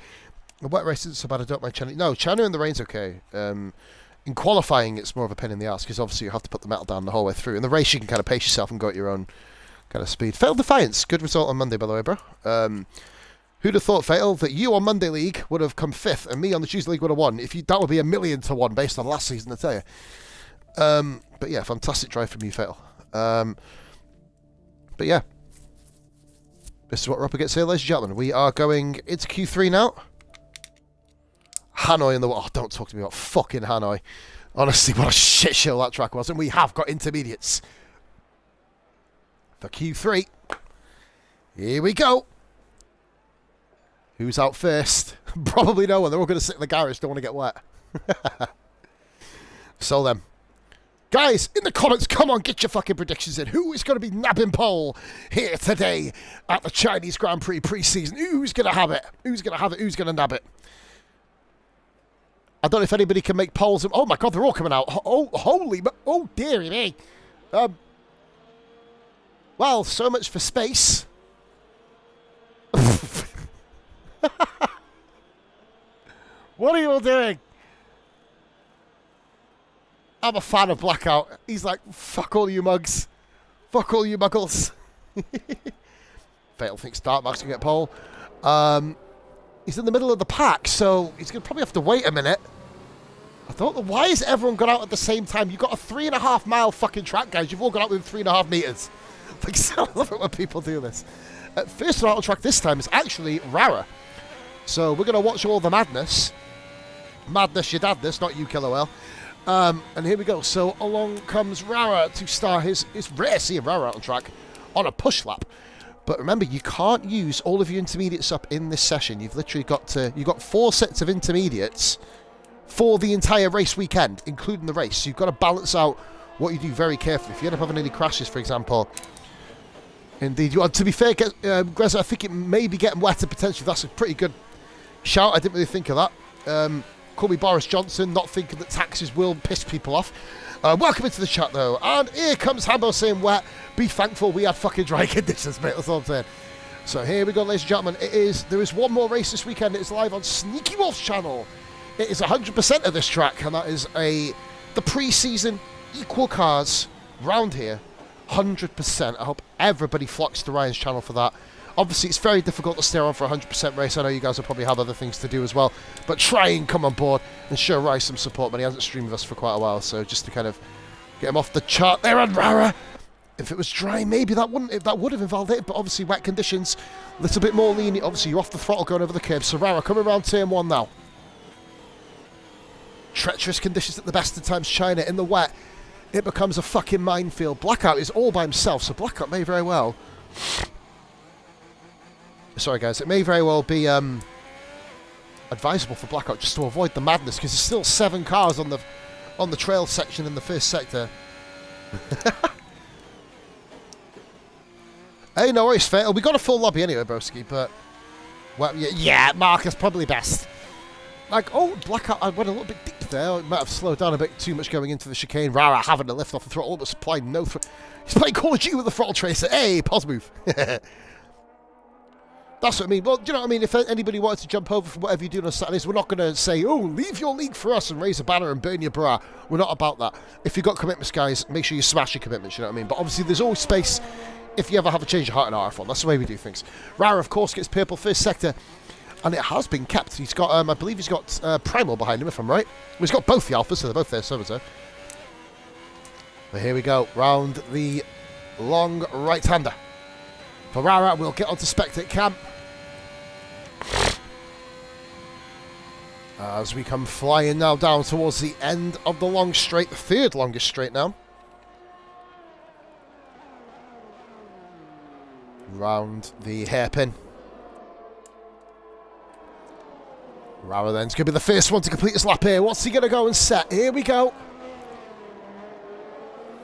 The wet race isn't so bad, I don't mind China. No, China in the rain's okay. In qualifying, it's more of a pain in the ass because obviously you have to put the metal down the whole way through. In the race, you can kind of pace yourself and go at your own kind of speed. Fatal Defiance. Good result on Monday, by the way, bro. Who'd have thought, Fatal, that you on Monday League would have come 5th and me on the Tuesday League would have won? That would be 1,000,000 to 1 based on last season, I tell you. But yeah, fantastic drive from you, Fatal. But yeah. This is what we're up against here, ladies and gentlemen. We are going into Q3 now. Hanoi in the... Oh, don't talk to me about fucking Hanoi. Honestly, what a shit show that track was. And we have got intermediates. For Q3. Here we go. Who's out first? Probably no one. They're all going to sit in the garage. Don't want to get wet. So then. Guys, in the comments, come on, get your fucking predictions in. Who is going to be nabbing pole here today at the Chinese Grand Prix pre-season? Who's going to have it? Who's going to have it? Who's going to nab it? I don't know if anybody can make polls. Oh my God, they're all coming out. Oh, holy, oh dearie me. Well, so much for space. What are you all doing? I'm a fan of Blackout. He's like, fuck all you mugs. Fuck all you muggles. Fatal thinks Dark Mark's going to get pole. He's in the middle of the pack, so he's going to probably have to wait a minute. I thought, why has everyone got out at the same time? You've got a 3.5 mile fucking track, guys. You've all got out within 3.5 meters. Like, I love it when people do this. First out track this time is actually Rara. So we're going to watch all the madness. Madness, your dadness, not you, Killer Whale. And here we go. So along comes Rara to start his... It's rare seeing Rara out on track on a push lap. But remember, you can't use all of your intermediates up in this session. You've literally got to... You've got 4 sets of intermediates for the entire race weekend, including the race. So you've got to balance out what you do very carefully. If you end up having any crashes, for example... Indeed. To be fair, Greza, I think it may be getting wetter potentially. That's a pretty good shout. I didn't really think of that. Call me Boris Johnson, not thinking that taxes will piss people off. Welcome into the chat, though. And here comes Hambo saying, wet. Be thankful we had fucking dry conditions, mate. That's all I'm saying. So here we go, ladies and gentlemen. There is one more race this weekend. It is live on Sneaky Wolf's channel. It is 100% of this track, and that is the pre-season equal cars round here. 100%. I hope everybody flocks to Ryan's channel for that. Obviously, it's very difficult to stay on for a 100% race. I know you guys will probably have other things to do as well. But try and come on board and show Ryan some support, man. He hasn't streamed with us for quite a while. So just to kind of get him off the chart there on Rara. If it was dry, maybe that would have invalidated. But obviously, wet conditions, a little bit more lenient. Obviously, you're off the throttle going over the curb. So Rara coming around turn 1 now. Treacherous conditions at the best of times. China in the wet. It becomes a fucking minefield. Blackout is all by himself. So Blackout may very well... Sorry, guys. It may very well be advisable for Blackout just to avoid the madness, because there's still 7 cars on the trail section in the first sector. Hey, no worries, fair. We got a full lobby anyway, broski, but... Well, yeah, Marcus, probably best. Like, oh, Blackout, I went a little bit deep there. I might have slowed down a bit too much going into the chicane. Rara having to lift off the throttle, but supplying no throttle. He's playing Call of Duty with the throttle tracer. Hey, pause move. That's what I mean. Well, do you know what I mean? If anybody wanted to jump over from whatever you're doing on Saturdays, we're not going to say, oh, leave your league for us and raise a banner and burn your bra. We're not about that. If you've got commitments, guys, make sure you smash your commitments, you know what I mean? But obviously, there's always space if you ever have a change of heart in RRF1. That's the way we do things. Rara, of course, gets purple first sector, and it has been kept. He's got, I believe he's got Primal behind him, if I'm right. Well, he's got both the Alphas, so they're both there, so. But here we go, round the long right-hander. For Rara, we'll get onto Spectate Camp. As we come flying now down towards the end of the long straight, the third longest straight now. Round the hairpin. Rara then's going to be the first one to complete his lap here. What's he going to go and set? Here we go.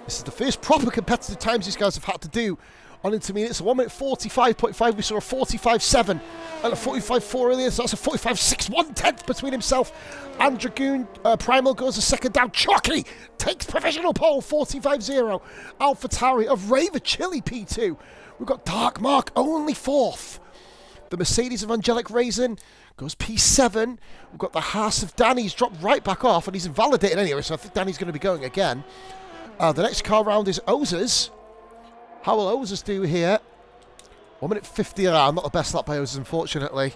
This is the first proper competitive times these guys have had to do on intermediates. A 1 minute 45.5. We saw a 45.7 and a 45.4 earlier. So that's a 45.6. 1/10 between himself and Dragoon. Primal goes a second down. Chalky takes provisional pole. 45.0. Alpha Tauri of Raver Chili P2. We've got Dark Mark only 4th. The Mercedes of Angelic Raisin goes P7. We've got the Haas of Danny's dropped right back off, and he's invalidated anyway, so I think Danny's going to be going again. The next car round is Ozers. How will Ozers do here? 1 minute 50 around. Not the best lap by Ozers, unfortunately.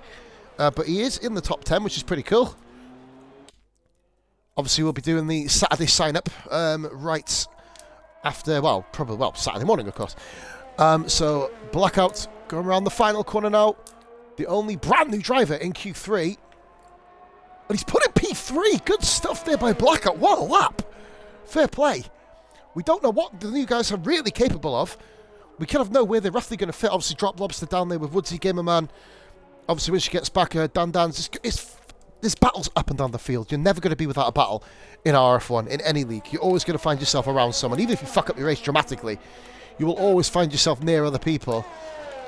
But he is in the top 10, which is pretty cool. Obviously, we'll be doing the Saturday sign-up right after, well, probably, Saturday morning, of course. So, Blackout going around the final corner now. The only brand new driver in Q3. And he's put in P3. Good stuff there by Blackout. What a lap. Fair play. We don't know what the new guys are really capable of. We kind of know where they're roughly going to fit. Obviously, Drop Lobster down there with Woodsy Gamerman. Obviously, when she gets back, Dan's. There's battles up and down the field. You're never going to be without a battle in RF1, in any league. You're always going to find yourself around someone. Even if you fuck up your race dramatically, you will always find yourself near other people.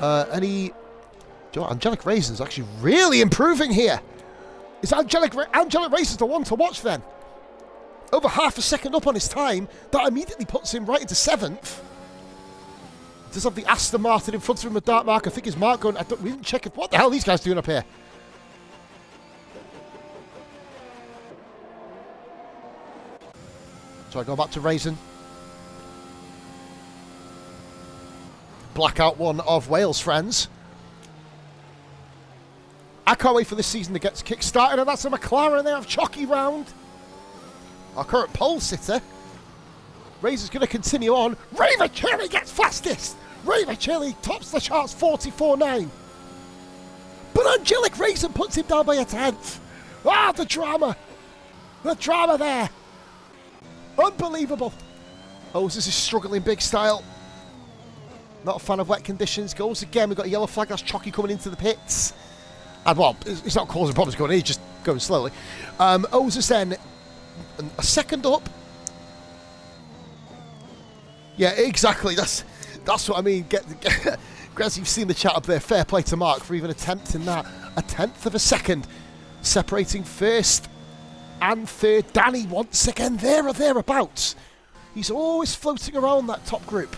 Angelic Raisin's actually really improving here. Is Angelic Raisin's the one to watch then? Over half a second up on his time. That immediately puts him right into 7th. Does have the Aston Martin in front of him with Dark Mark. I think his Mark going... we didn't check what the hell are these guys doing up here. So I go back to Raisin. Blackout one of Wales, friends. I can't wait for this season to get kick-started, and that's a McLaren there of Chalky round. Our current pole sitter. Razor's going to continue on. Raver Chili gets fastest. Raver Chili tops the charts 44.9. But Angelic Raisin puts him down by a 10th. Ah, the drama. The drama there. Unbelievable. Ozers is struggling big style. Not a fan of wet conditions. Goes again. We've got a yellow flag. That's Chalky coming into the pits. And, well, it's not causing problems going in. He's just going slowly. Ozers then a second up. Yeah, exactly. That's what I mean. Graz, you've seen the chat up there. Fair play to Mark for even attempting that. A 10th of a second. Separating first and third. Danny once again there or thereabouts. He's always floating around that top group.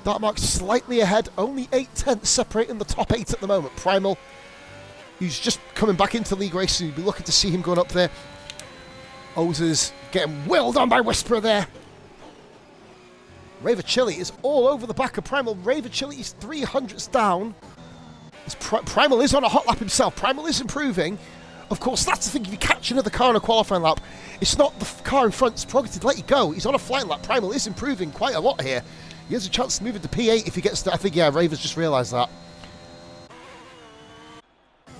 Dartmark slightly ahead, only 8/10 separating the top 8 at the moment. Primal, who's just coming back into league racing, you'd be looking to see him going up there. Ozers getting willed on by Whisperer there. Raver Chili is all over the back of Primal. Raver Chili is 300s down. Primal is on a hot lap himself. Primal is improving. Of course, that's the thing. If you catch another car on a qualifying lap, it's not the car in front's prerogative to let you go. He's on a flying lap. Primal is improving quite a lot here. He has a chance to move into P8 if he gets to... I think, yeah, Raver's just realised that.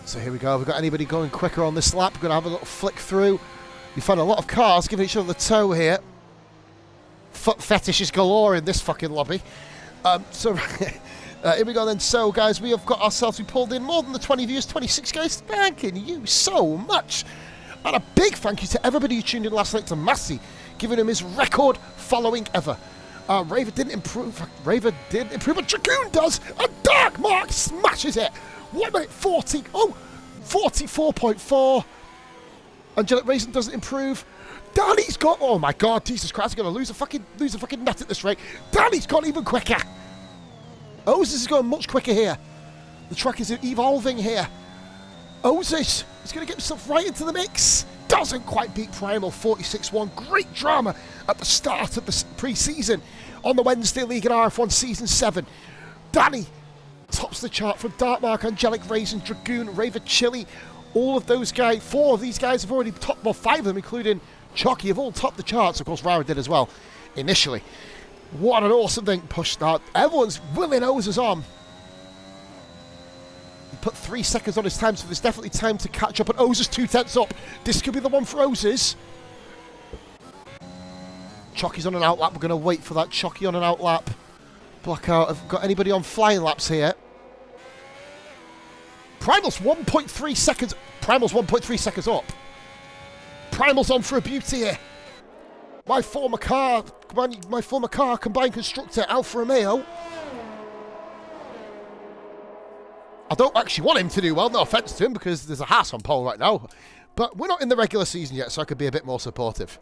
So here we go. We've got anybody going quicker on this lap. We're going to have a little flick through. You find a lot of cars giving each other the toe here. Foot fetishes galore in this fucking lobby. Here we go then. So, guys, we have got ourselves... We pulled in more than the 20 viewers. 26 guys. Thanking you so much. And a big thank you to everybody who tuned in last night, to Massey, giving him his record following ever. Raver didn't improve. Raver did improve, but Dragoon does. And Dartmark smashes it. 1 minute 40. Oh, 44.4. Angelic Raisin doesn't improve. Danny's got... Oh my God, Jesus Christ! He's going to lose a fucking net at this rate. Danny's gone even quicker. Ozers is going much quicker here. The track is evolving here. Ozers is going to get himself right into the mix. Doesn't quite beat Primal. 46-1. Great drama at the start of the pre-season on the Wednesday League at RRF1 Season 7. Danny tops the chart from Dartmark, Angelic Raisin, Dragoon, Raver Chili. All of those guys, 4 of these guys have already topped, well, 5 of them, including Chalky, have all topped the charts. Of course, Rara did as well, initially. What an awesome thing. Push start. Everyone's willing Ozers on. He put 3 seconds on his time, so there's definitely time to catch up. And Ozers 2/10 up. This could be the one for Ozers. Chalky's on an outlap. We're going to wait for that. Chalky on an outlap. Blackout. Have got anybody on flying laps here? Primal's 1.3 seconds. Primal's 1.3 seconds up. Primal's on for a beauty here. My former car combined constructor, Alfa Romeo. I don't actually want him to do well, no offence to him, because there's a Haas on pole right now. But we're not in the regular season yet, so I could be a bit more supportive.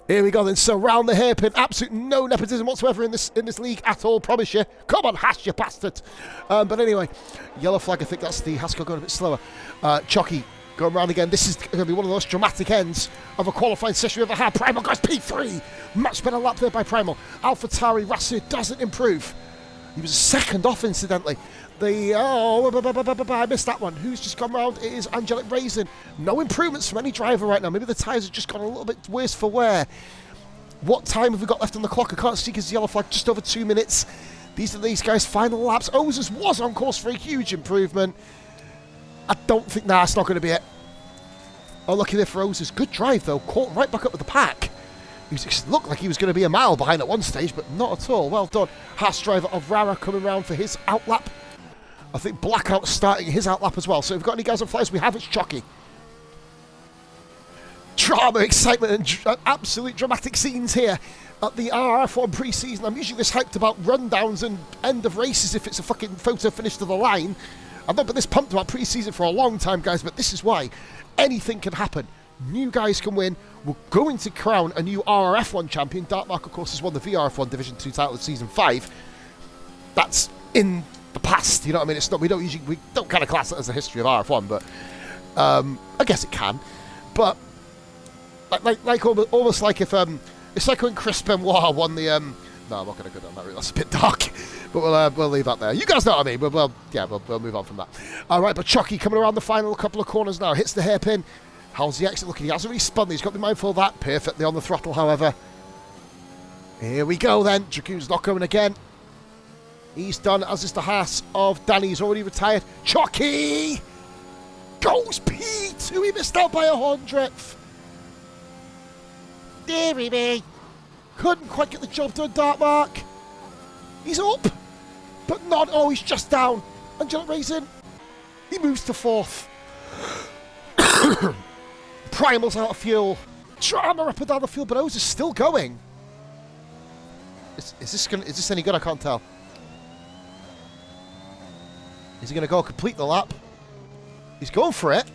Here we go then. So round the hairpin, absolute no nepotism whatsoever in this league at all, promise you. Come on, Haas, you bastard. But anyway, yellow flag, I think that's the Haskell going a bit slower. Chalky going round again. This is going to be one of the most dramatic ends of a qualifying session we've ever had. Primal goes P3. Much better lap there by Primal. AlphaTauri Rassir doesn't improve. He was second off, incidentally. I missed that one. Who's just gone round? It is Angelic Raisin. No improvements from any driver right now. Maybe the tyres have just gone a little bit worse for wear. What time have we got left on the clock? I can't see because the yellow flag just over 2 minutes. These are these guys' final laps. Ozers was on course for a huge improvement. I don't think... Nah, it's not going to be it. Oh, lucky there for Ozers. Good drive, though. Caught right back up with the pack. It looked like he was going to be a mile behind at one stage, but not at all. Well done. Haas driver of Rara coming round for his outlap. I think Blackout starting his outlap as well. So if we've got any guys on flyers, we have. It's Chalky. Drama, excitement, and absolute dramatic scenes here at the RRF1 pre-season. I'm usually this hyped about rundowns and end of races if it's a fucking photo finish to the line. I've not been this pumped about pre-season for a long time, guys, but this is why. Anything can happen. New guys can win. We're going to crown a new RRF1 champion. Dartmark, of course, has won the VRF1 Division 2 title of Season 5. That's in the past, you know what I mean? It's not. We don't kind of class it as the history of RF1, but I guess it can. But like almost like if it's like when Chris Benoit won the no, I'm not going to go down that route. That's a bit dark, but we'll leave that there. You guys know what I mean. But we'll move on from that. All right, but Chalky coming around the final couple of corners now. Hits the hairpin. How's the exit looking? He hasn't really spun. He's got to be mindful of that. Perfectly on the throttle, however. Here we go then. Dragoon's not going again. He's done, as is the Haas of Danny. He's already retired. Chalky goes P2. He missed out by 100th. Deary me. Couldn't quite get the job done, Dartmark. He's up, but not. Oh, he's just down. Angelic Raisin. He moves to 4th. Primal's out of fuel. Drama up and down the field, but O's is still going. Is this any good? I can't tell. Is he going to go complete the lap? He's going for it.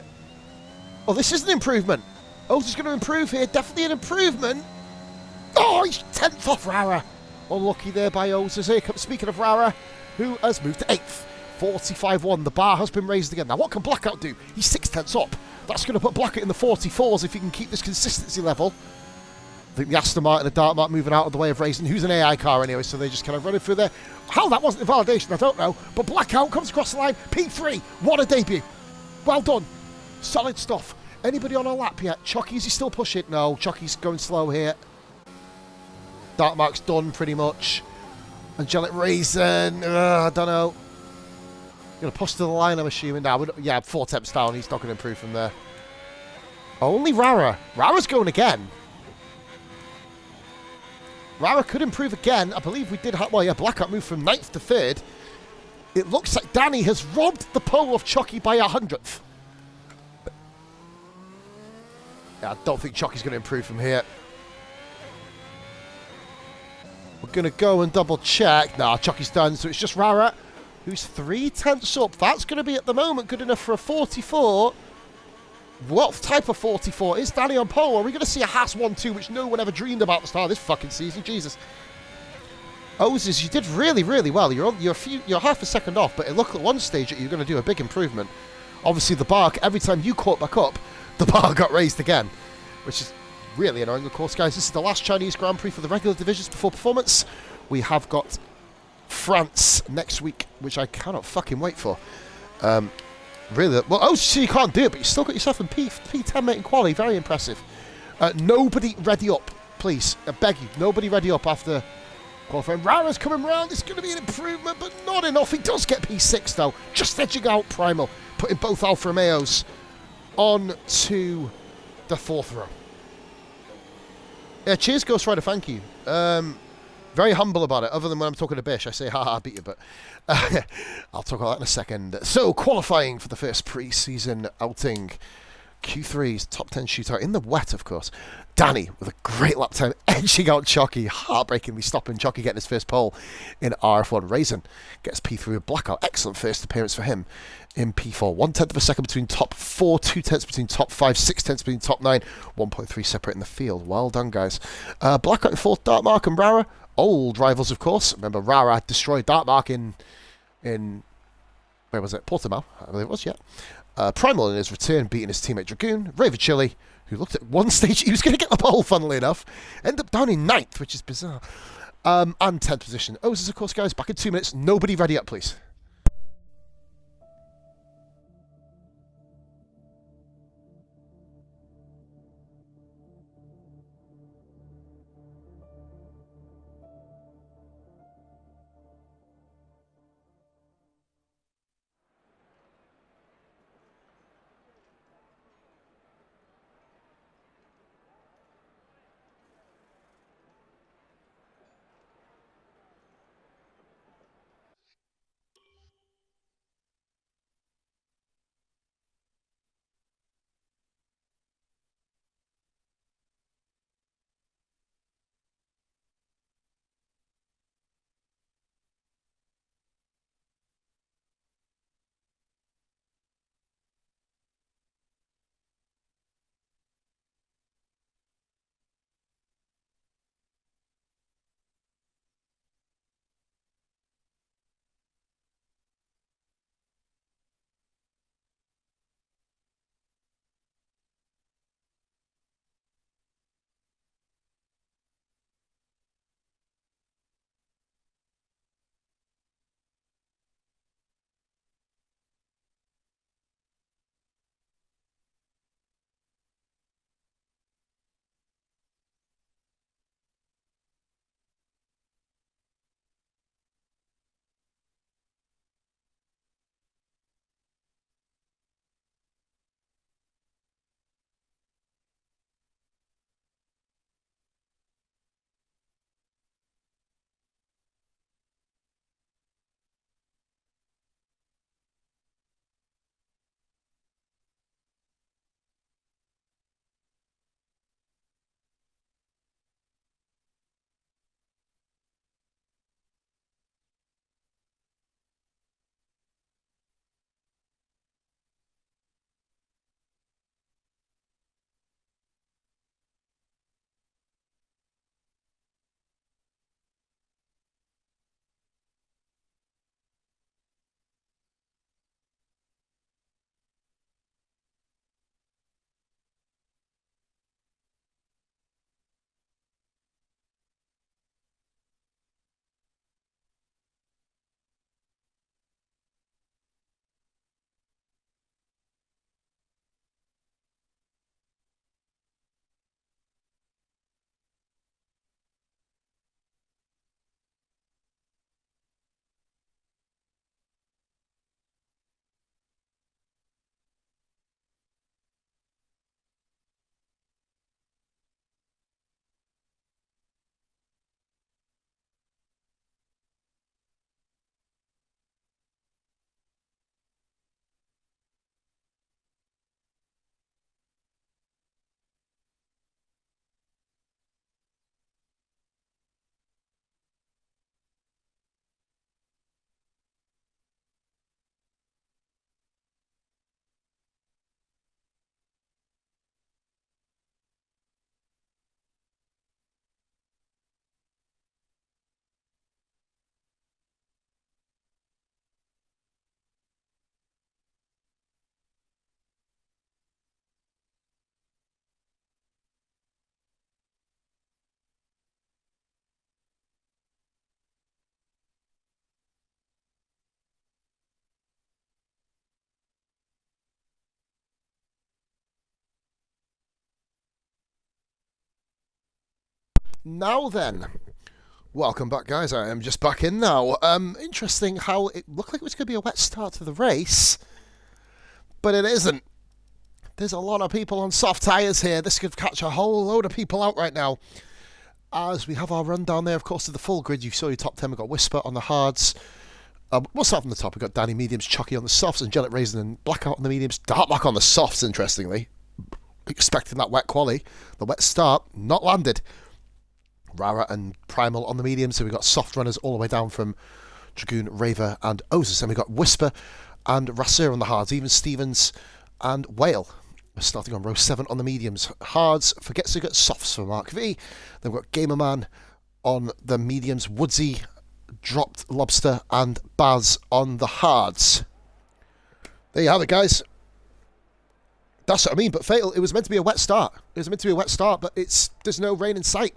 Oh, this is an improvement. O's is going to improve here. Definitely an improvement. Oh, he's 10th off Rara. Unlucky there by Ozazir. Speaking of Rara, who has moved to 8th. 45-1. The bar has been raised again. Now, what can Blackout do? He's 6/10 up. That's going to put Blackout in the 44s if he can keep this consistency level. I think the Aston Martin and the Dartmark moving out of the way of racing, who's an AI car anyway, so they're just kind of running through there. How that wasn't a validation, I don't know. But Blackout comes across the line. P3. What a debut. Well done. Solid stuff. Anybody on a lap yet? Chucky, is he still pushing? No, Chucky's going slow here. Dartmark's done pretty much. Angelic Raisin, I don't know. Going to push to the line, I'm assuming. Now, yeah, 4 temps down. He's not going to improve from there. Only Rara. Rara's going again. Rara could improve again. I believe we did have... Well, yeah, Blackout moved from 9th to 3rd. It looks like Danny has robbed the pole of Chucky by 100th. Yeah, I don't think Chucky's going to improve from here. We're going to go and double check. Nah, Chucky's done, so it's just Rara, who's 3/10 up. That's going to be, at the moment, good enough for a 44. What type of 44 is Danny on pole? Are we going to see a Haas 1-2, which no one ever dreamed about at the start of this fucking season? Jesus. Ozes, you did really, really well. You're half a second off, but it looked at one stage that you're going to do a big improvement. Obviously, the bar, every time you caught back up, the bar got raised again, which is really annoying. Of course, guys, this is the last Chinese Grand Prix for the regular divisions before performance. We have got France next week, which I cannot fucking wait for. Really, well, oh, so you can't do it, but you still got yourself in P10 mate in quali. Very impressive. Nobody ready up, please. I beg you, nobody ready up after qualifying. Rara's coming round. It's going to be an improvement, but not enough. He does get P6 though, just edging out Primal, putting both Alfa Romeos on to the 4th row. Yeah, cheers, Ghost Rider. Thank you. Very humble about it. Other than when I'm talking to Bish, I say, haha, I beat you, but I'll talk about that in a second. So, qualifying for the first pre-season outing. Q3's top 10 shootout in the wet, of course. Danny with a great lap time, edging out Chucky, heartbreakingly stopping Chucky getting his first pole in RRF1. Raisin gets P3 with Blackout. Excellent first appearance for him in P4. 1/10 of a second between top 4, 2/10 between top 5, 6/10 between top 9, 1.3 separate in the field. Well done, guys. Blackout in 4th, Dartmark and Rara. Old rivals, of course. Remember, Rara destroyed Dartmark in where was it? Portimao, I believe it was, yeah. Primal in his return, beating his teammate Dragoon. Raver Chili, who looked at one stage he was going to get the pole, funnily enough. Ended up down in 9th, which is bizarre. And 10th position. Ozes, of course, guys, back in 2 minutes. Nobody ready up, please. Now then, welcome back, guys. I am just back in now. Interesting how it looked like it was going to be a wet start to the race, but it isn't. There's a lot of people on soft tyres here. This could catch a whole load of people out right now. As we have our rundown there, of course, to the full grid. You saw your top 10. We've got Whisper on the hards. We'll start from the top. We've got Danny mediums, Chucky on the softs, Angelic Raisin and Blackout on the mediums, Dark Black on the softs, interestingly. Expecting that wet quali. The wet start, not landed. Rara and Primal on the mediums. So we've got soft runners all the way down from Dragoon, Raver and Ozus. And we've got Whisper and Rasir on the hards. Even Stevens and Whale. We're starting on row 7 on the mediums. Hards for Getsuga, softs for Mark V. Then we've got Gamerman on the mediums. Woodsy, Dropped Lobster and Baz on the hards. There you have it, guys. That's what I mean, but Fatal, it was meant to be a wet start. It was meant to be a wet start, but there's no rain in sight.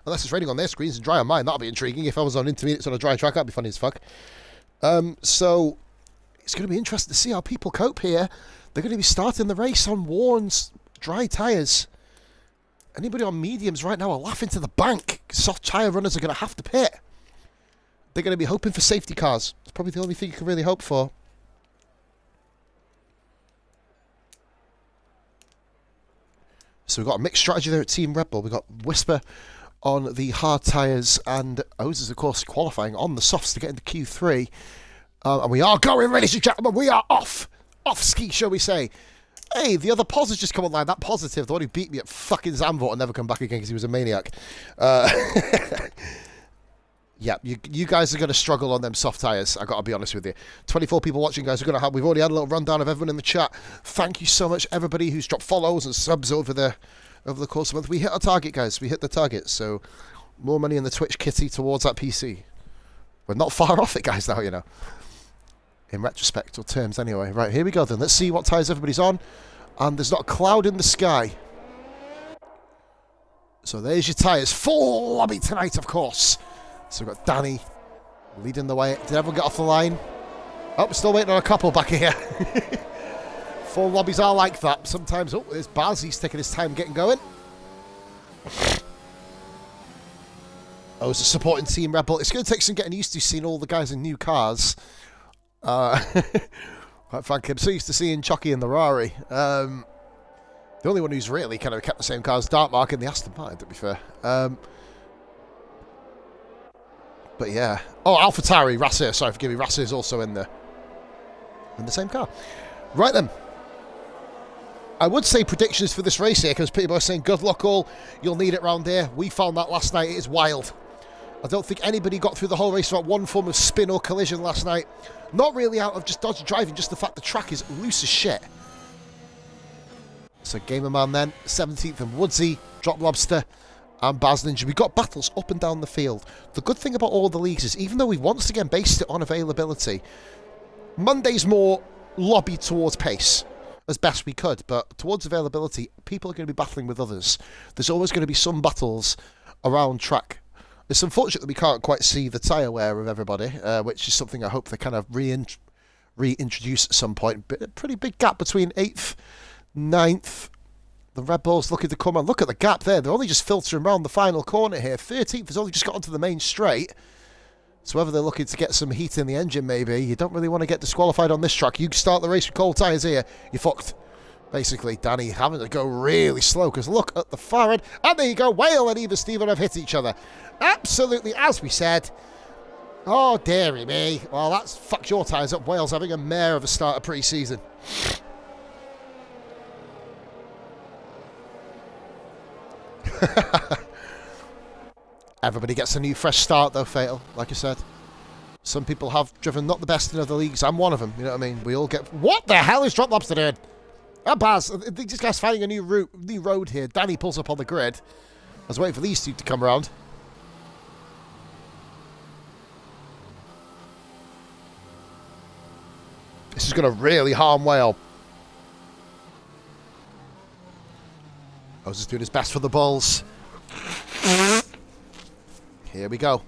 Unless it's raining on their screens and dry on mine. That'll be intriguing. If I was on intermediates on a dry track, that'd be funny as fuck. So, it's going to be interesting to see how people cope here. They're going to be starting the race on worn, dry tyres. Anybody on mediums right now are laughing to the bank. Soft tyre runners are going to have to pit. They're going to be hoping for safety cars. It's probably the only thing you can really hope for. So we've got a mixed strategy there at Team Red Bull. We've got Whisper on the hard tyres and Ozus, of course, qualifying on the softs to get into Q3. And we are going, ladies and gentlemen. We are off. Off ski, shall we say. Hey, the other Poz has just come online. That Positive, the one who beat me at fucking Zandvoort and never come back again because he was a maniac. Yeah, you guys are going to struggle on them soft tyres. I got to be honest with you. 24 people watching, guys. We've already had a little rundown of everyone in the chat. Thank you so much, everybody who's dropped follows and subs over the course of the month. We hit our target, guys. We hit the target. So more money in the Twitch kitty towards that PC. We're not far off it, guys. Now you know. In retrospective terms, anyway. Right, here we go then. Let's see what tyres everybody's on. And there's not a cloud in the sky. So there's your tyres. Full lobby tonight, of course. So we've got Danny leading the way. Did everyone get off the line? Oh, we're still waiting on a couple back here. Full lobbies are like that. Sometimes, oh, there's Baz. He's taking his time getting going. Oh, it's a supporting Team Red Bull. It's going to take some getting used to seeing all the guys in new cars. Quite frankly, I'm so used to seeing Chucky in the Rari. The only one who's really kind of kept the same car is Dark Mark in the Aston Martin, to be fair. But yeah. Oh, AlphaTauri, Rasir. Sorry, forgive me. Rasir's also in the same car. Right then. I would say predictions for this race here because people are saying good luck all. You'll need it round here. We found that last night. It is wild. I don't think anybody got through the whole race without one form of spin or collision last night. Not really out of just dodgy driving, just the fact the track is loose as shit. So Gamerman then, 17th and Woodsy, Drop Lobster and Baz Ninja. We got battles up and down the field. The good thing about all the leagues is even though we once again based it on availability, Monday's more lobbied towards pace as best we could, but towards availability, people are going to be battling with others. There's always going to be some battles around track. It's unfortunate that we can't quite see the tyre wear of everybody, which is something I hope they kind of reintroduce at some point. But a pretty big gap between 8th, 9th. The Red Bull's looking to come on. Look at the gap there. They're only just filtering around the final corner here. 13th has only just got onto the main straight. So whether they're looking to get some heat in the engine, maybe, you don't really want to get disqualified on this track. You start the race with cold tyres here, you're fucked. Basically, Danny having to go really slow because look at the far end. And there you go. Whale and even Steven have hit each other. Absolutely, as we said. Oh, dearie me. Well, that's fucked your tyres up. Wales having a mare of a start of pre-season. Everybody gets a new fresh start though, Fatal, like I said. Some people have driven not the best in other leagues. I'm one of them, you know what I mean? We all get... What the hell is Drop Lobster doing? Ah, Baz, this guy's finding a new road here. Danny pulls up on the grid. I was waiting for these two to come around. This is going to really harm Whale. I was just doing his best for the Bulls. Here we go.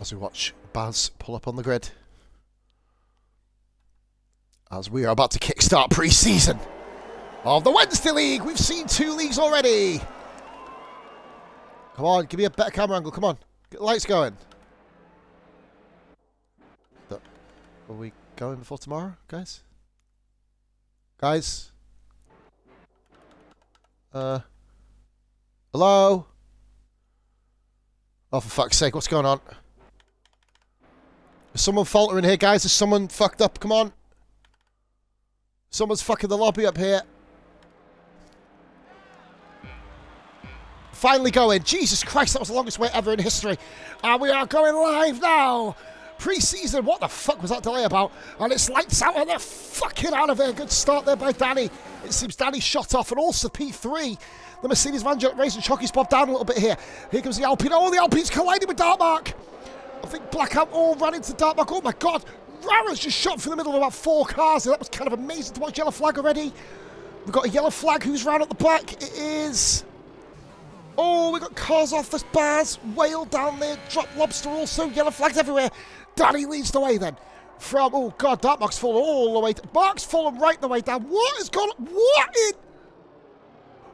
As we watch Baz pull up on the grid. As we are about to kickstart pre-season of the Wednesday League. We've seen 2 leagues already. Come on, give me a better camera angle. Come on. Get the lights going. Are we going before tomorrow, guys? Guys? Hello? Oh, for fuck's sake, what's going on? Is someone faltering here, guys? Is someone fucked up? Come on. Someone's fucking the lobby up here. Finally going. Jesus Christ, that was the longest wait ever in history. And we are going live now. Pre-season, what the fuck was that delay about? And it's lights out and they're fucking out of here. Good start there by Danny. It seems Danny shot off and also P3. The Mercedes van raising Chucky's bob down a little bit here. Here comes the Alpine. Oh, the Alpine's colliding with Dartmark. I think Blackout all ran into Dartmark. Oh my God. Rara's just shot through the middle of about 4 cars. That was kind of amazing to watch. Yellow flag already. We've got a yellow flag. Who's round at the back? It is... Oh, we got cars off the bars. Whale down there. Drop lobster also. Yellow flags everywhere. Danny leads the way then. From, oh God, Dartmark's fallen all the way. Mark's fallen right the way down. What has gone? What in?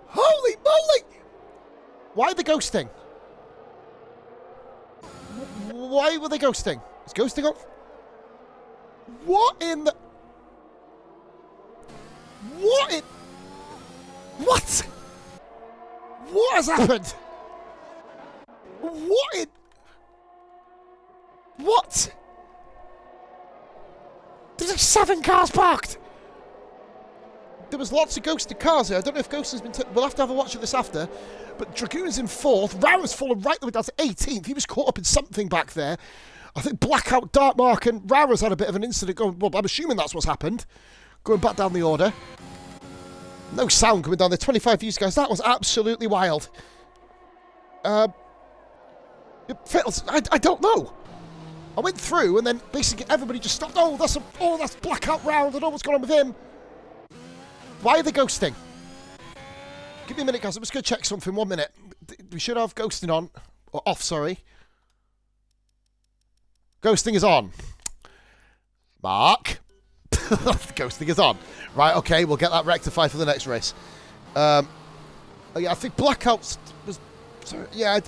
Holy moly! Why are they ghosting? Why were they ghosting? Is ghosting up? What in the... What in... What? What has happened? What in... What? There's like 7 cars parked. There was lots of ghosted cars here. I don't know if Ghost has been... We'll have to have a watch of this after. But Dragoon's in 4th. Rara's fallen right the way down to 18th. He was caught up in something back there. I think Blackout, Dartmark and Rara's had a bit of an incident going... Well, I'm assuming that's what's happened. Going back down the order. No sound coming down there. 25 views, guys. That was absolutely wild. I don't know. I went through and then basically everybody just stopped. Oh, that's Blackout round. I don't know what's going on with him. Why are they ghosting? Give me a minute, guys. I'm just going to check something. 1 minute. We should have ghosting on. Or off, sorry. Ghosting is on. Mark. Ghosting is on. Right, okay. We'll get that rectified for the next race. Oh, yeah, I think Blackout was... Sorry, yeah,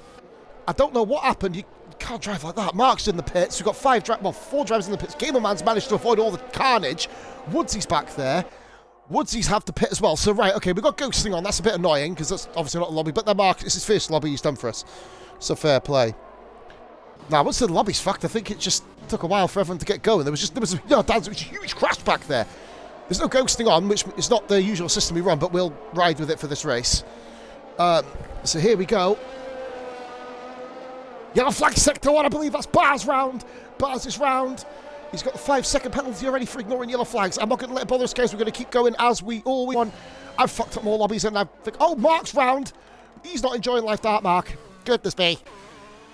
I don't know what happened. You can't drive like that. Mark's in the pits. We've got 4 drivers in the pits. Gamerman's managed to avoid all the carnage. Woodsy's back there. Woodsy's have the pit as well. So, right, okay, we've got ghosting on. That's a bit annoying because that's obviously not a lobby. But then Mark, it's his first lobby he's done for us. So, fair play. Now, once the lobby's fucked, I think it just took a while for everyone to get going. There was a huge crash back there. There's no ghosting on, which is not the usual system we run, but we'll ride with it for this race. So here we go. Yellow flag sector 1, I believe that's Bars round. Bars is round. He's got the 5-second penalty already for ignoring yellow flags. I'm not going to let it bother us, guys. We're going to keep going as we always want. I've fucked up more lobbies and I think, oh, Mark's round. He's not enjoying life, that Mark. Goodness me.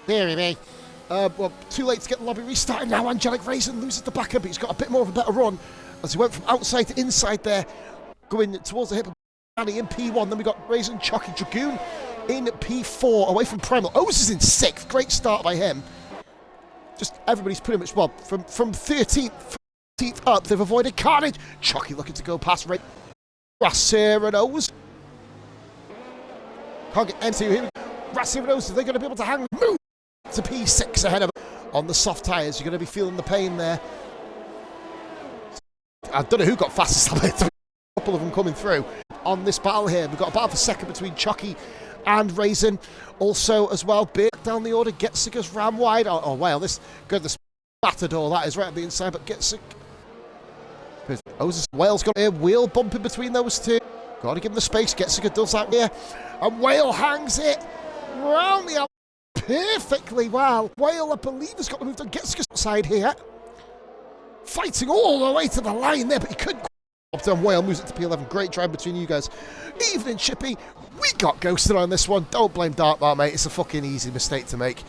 Deary me. Well, too late to get the lobby restarted now. Angelic Raisin loses the back end, but he's got a bit more of a better run as he went from outside to inside there, going towards the hip of Danny in P1. Then we got Raisin, Chucky, Dragoon in P4, away from Primal. Oz is in 6th. Great start by him. Just everybody's pretty much, well, from 13th up, they've avoided carnage. Chucky looking to go past Ray. Rassir and Oz. Can't get into here. Rassir and Oz, are they going to be able to hang? Move to P6 ahead of him. On the soft tyres, you're going to be feeling the pain there. I don't know who got fastest. A couple of them coming through on this battle here. We've got a battle for second between Chucky and Raisin. Also, as well, bit down the order. Getziger's ram wide. Oh, wow, this Matador, that is right on the inside, but Getziger. Whale's got a wheel bump in between those two. Got to give him the space. Getziger does that here. And Whale hangs it round the perfectly well. Whale, I believe, has got to move to Getziger's side here. Fighting all the way to the line there, but he couldn't. Uptown Whale moves it to P11. Great drive between you guys. Evening, Chippy. We got ghosted on this one. Don't blame Dartmouth, mate. It's a fucking easy mistake to make.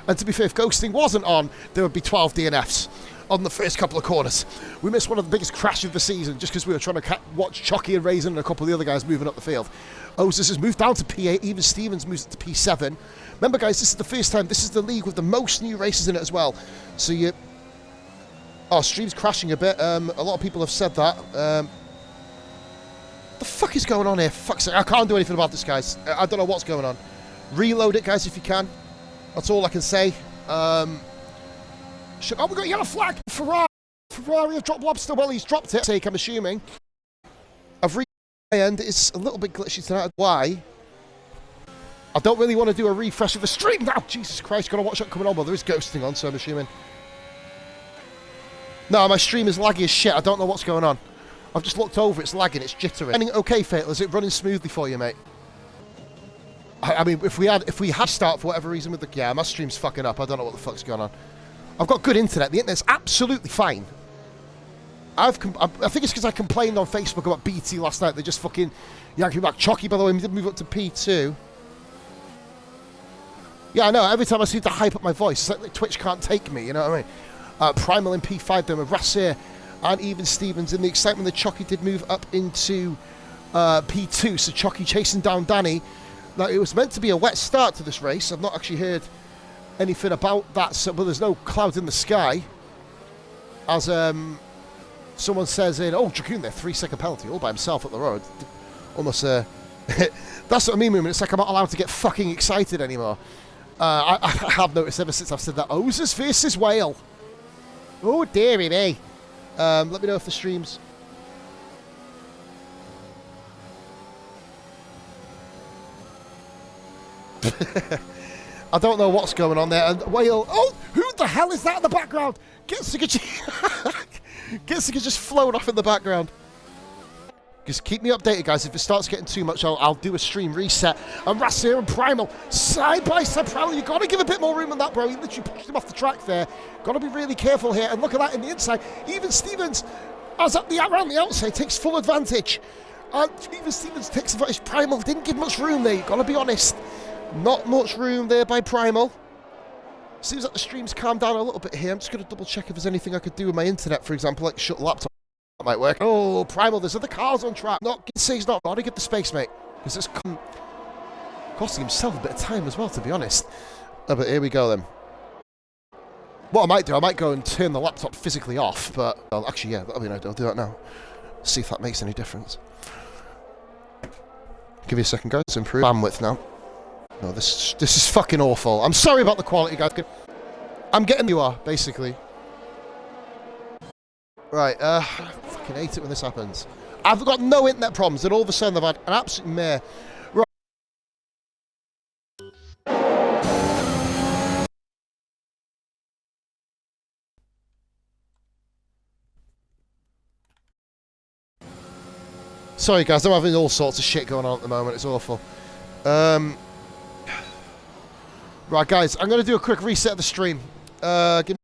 And to be fair, if ghosting wasn't on, there would be 12 DNFs on the first couple of corners. We missed one of the biggest crashes of the season just because we were trying to watch Chucky and Raisin and a couple of the other guys moving up the field. Osis has moved down to P8. Even Stevens moves it to P7. Remember, guys, this is the first time. This is the league with the most new races in it as well. So you... Oh, stream's crashing a bit. A lot of people have said that. What the fuck is going on here? Fuck's sake. I can't do anything about this, guys. I don't know what's going on. Reload it, guys, if you can. That's all I can say. Oh, we got a yellow flag! Ferrari have dropped lobster. Well, he's dropped it. I'm assuming. I've reached my end. It's a little bit glitchy tonight. Why? I don't really want to do a refresh of the stream now. Jesus Christ, gotta watch that coming on. But there is ghosting on, so I'm assuming. No, my stream is laggy as shit. I don't know what's going on. I've just looked over. It's lagging. It's jittering. Okay, Fatal. Is it running smoothly for you, mate? I mean, if we had start for whatever reason with the... Yeah, my stream's fucking up. I don't know what the fuck's going on. I've got good internet. The internet's absolutely fine. I think it's because I complained on Facebook about BT last night. They just fucking yanked me back. Chalky, by the way, we did move up to P2. Yeah, I know. Every time I seem to hype up my voice, it's like Twitch can't take me, you know what I mean? Primal in P5 then with Rassir and even Stevens. In the excitement that Chalky did move up into P2, so Chalky chasing down Danny. Now, it was meant to be a wet start to this race. I've not actually heard anything about that, so, but there's no clouds in the sky. As someone says in, oh, Dragoon there, 3-second penalty, all by himself at the road. Almost, that's what I mean, it's like I'm not allowed to get fucking excited anymore. I have noticed ever since I've said that, Oses versus Whale. Oh, dearie me. Let me know if the stream's... I don't know what's going on there. And Whale, oh, who the hell is that in the background? Gitziger just flown off in the background. Just keep me updated, guys. If it starts getting too much, I'll do a stream reset. And Rassir and Primal, side by side. Primal, you've got to give a bit more room on that, bro. You literally pushed him off the track there. Got to be really careful here. And look at that in the inside. Even Stevens, as up around the outside, takes full advantage. And even Stevens takes advantage. Primal didn't give much room there. You've got to be honest. Not much room there by Primal. Seems like the stream's calmed down a little bit here. I'm just going to double check if there's anything I could do with my internet, for example, like shut the laptop. That might work. Oh, Primal, there's other cars on track. Not say he's not got to give the space, mate. Because it's costing himself a bit of time as well, to be honest. Oh, but here we go then. What I might do, I might go and turn the laptop physically off, but well, actually, yeah, I'll do that now. See if that makes any difference. Give you a second, guys. Improve bandwidth now. No, this is fucking awful. I'm sorry about the quality, guys. I'm getting you are, basically. Right, I fucking hate it when this happens. I've got no internet problems, and all of a sudden I've had an absolute mare. Right. Sorry, guys, I'm having all sorts of shit going on at the moment. It's awful. Right, guys, I'm going to do a quick reset of the stream. Give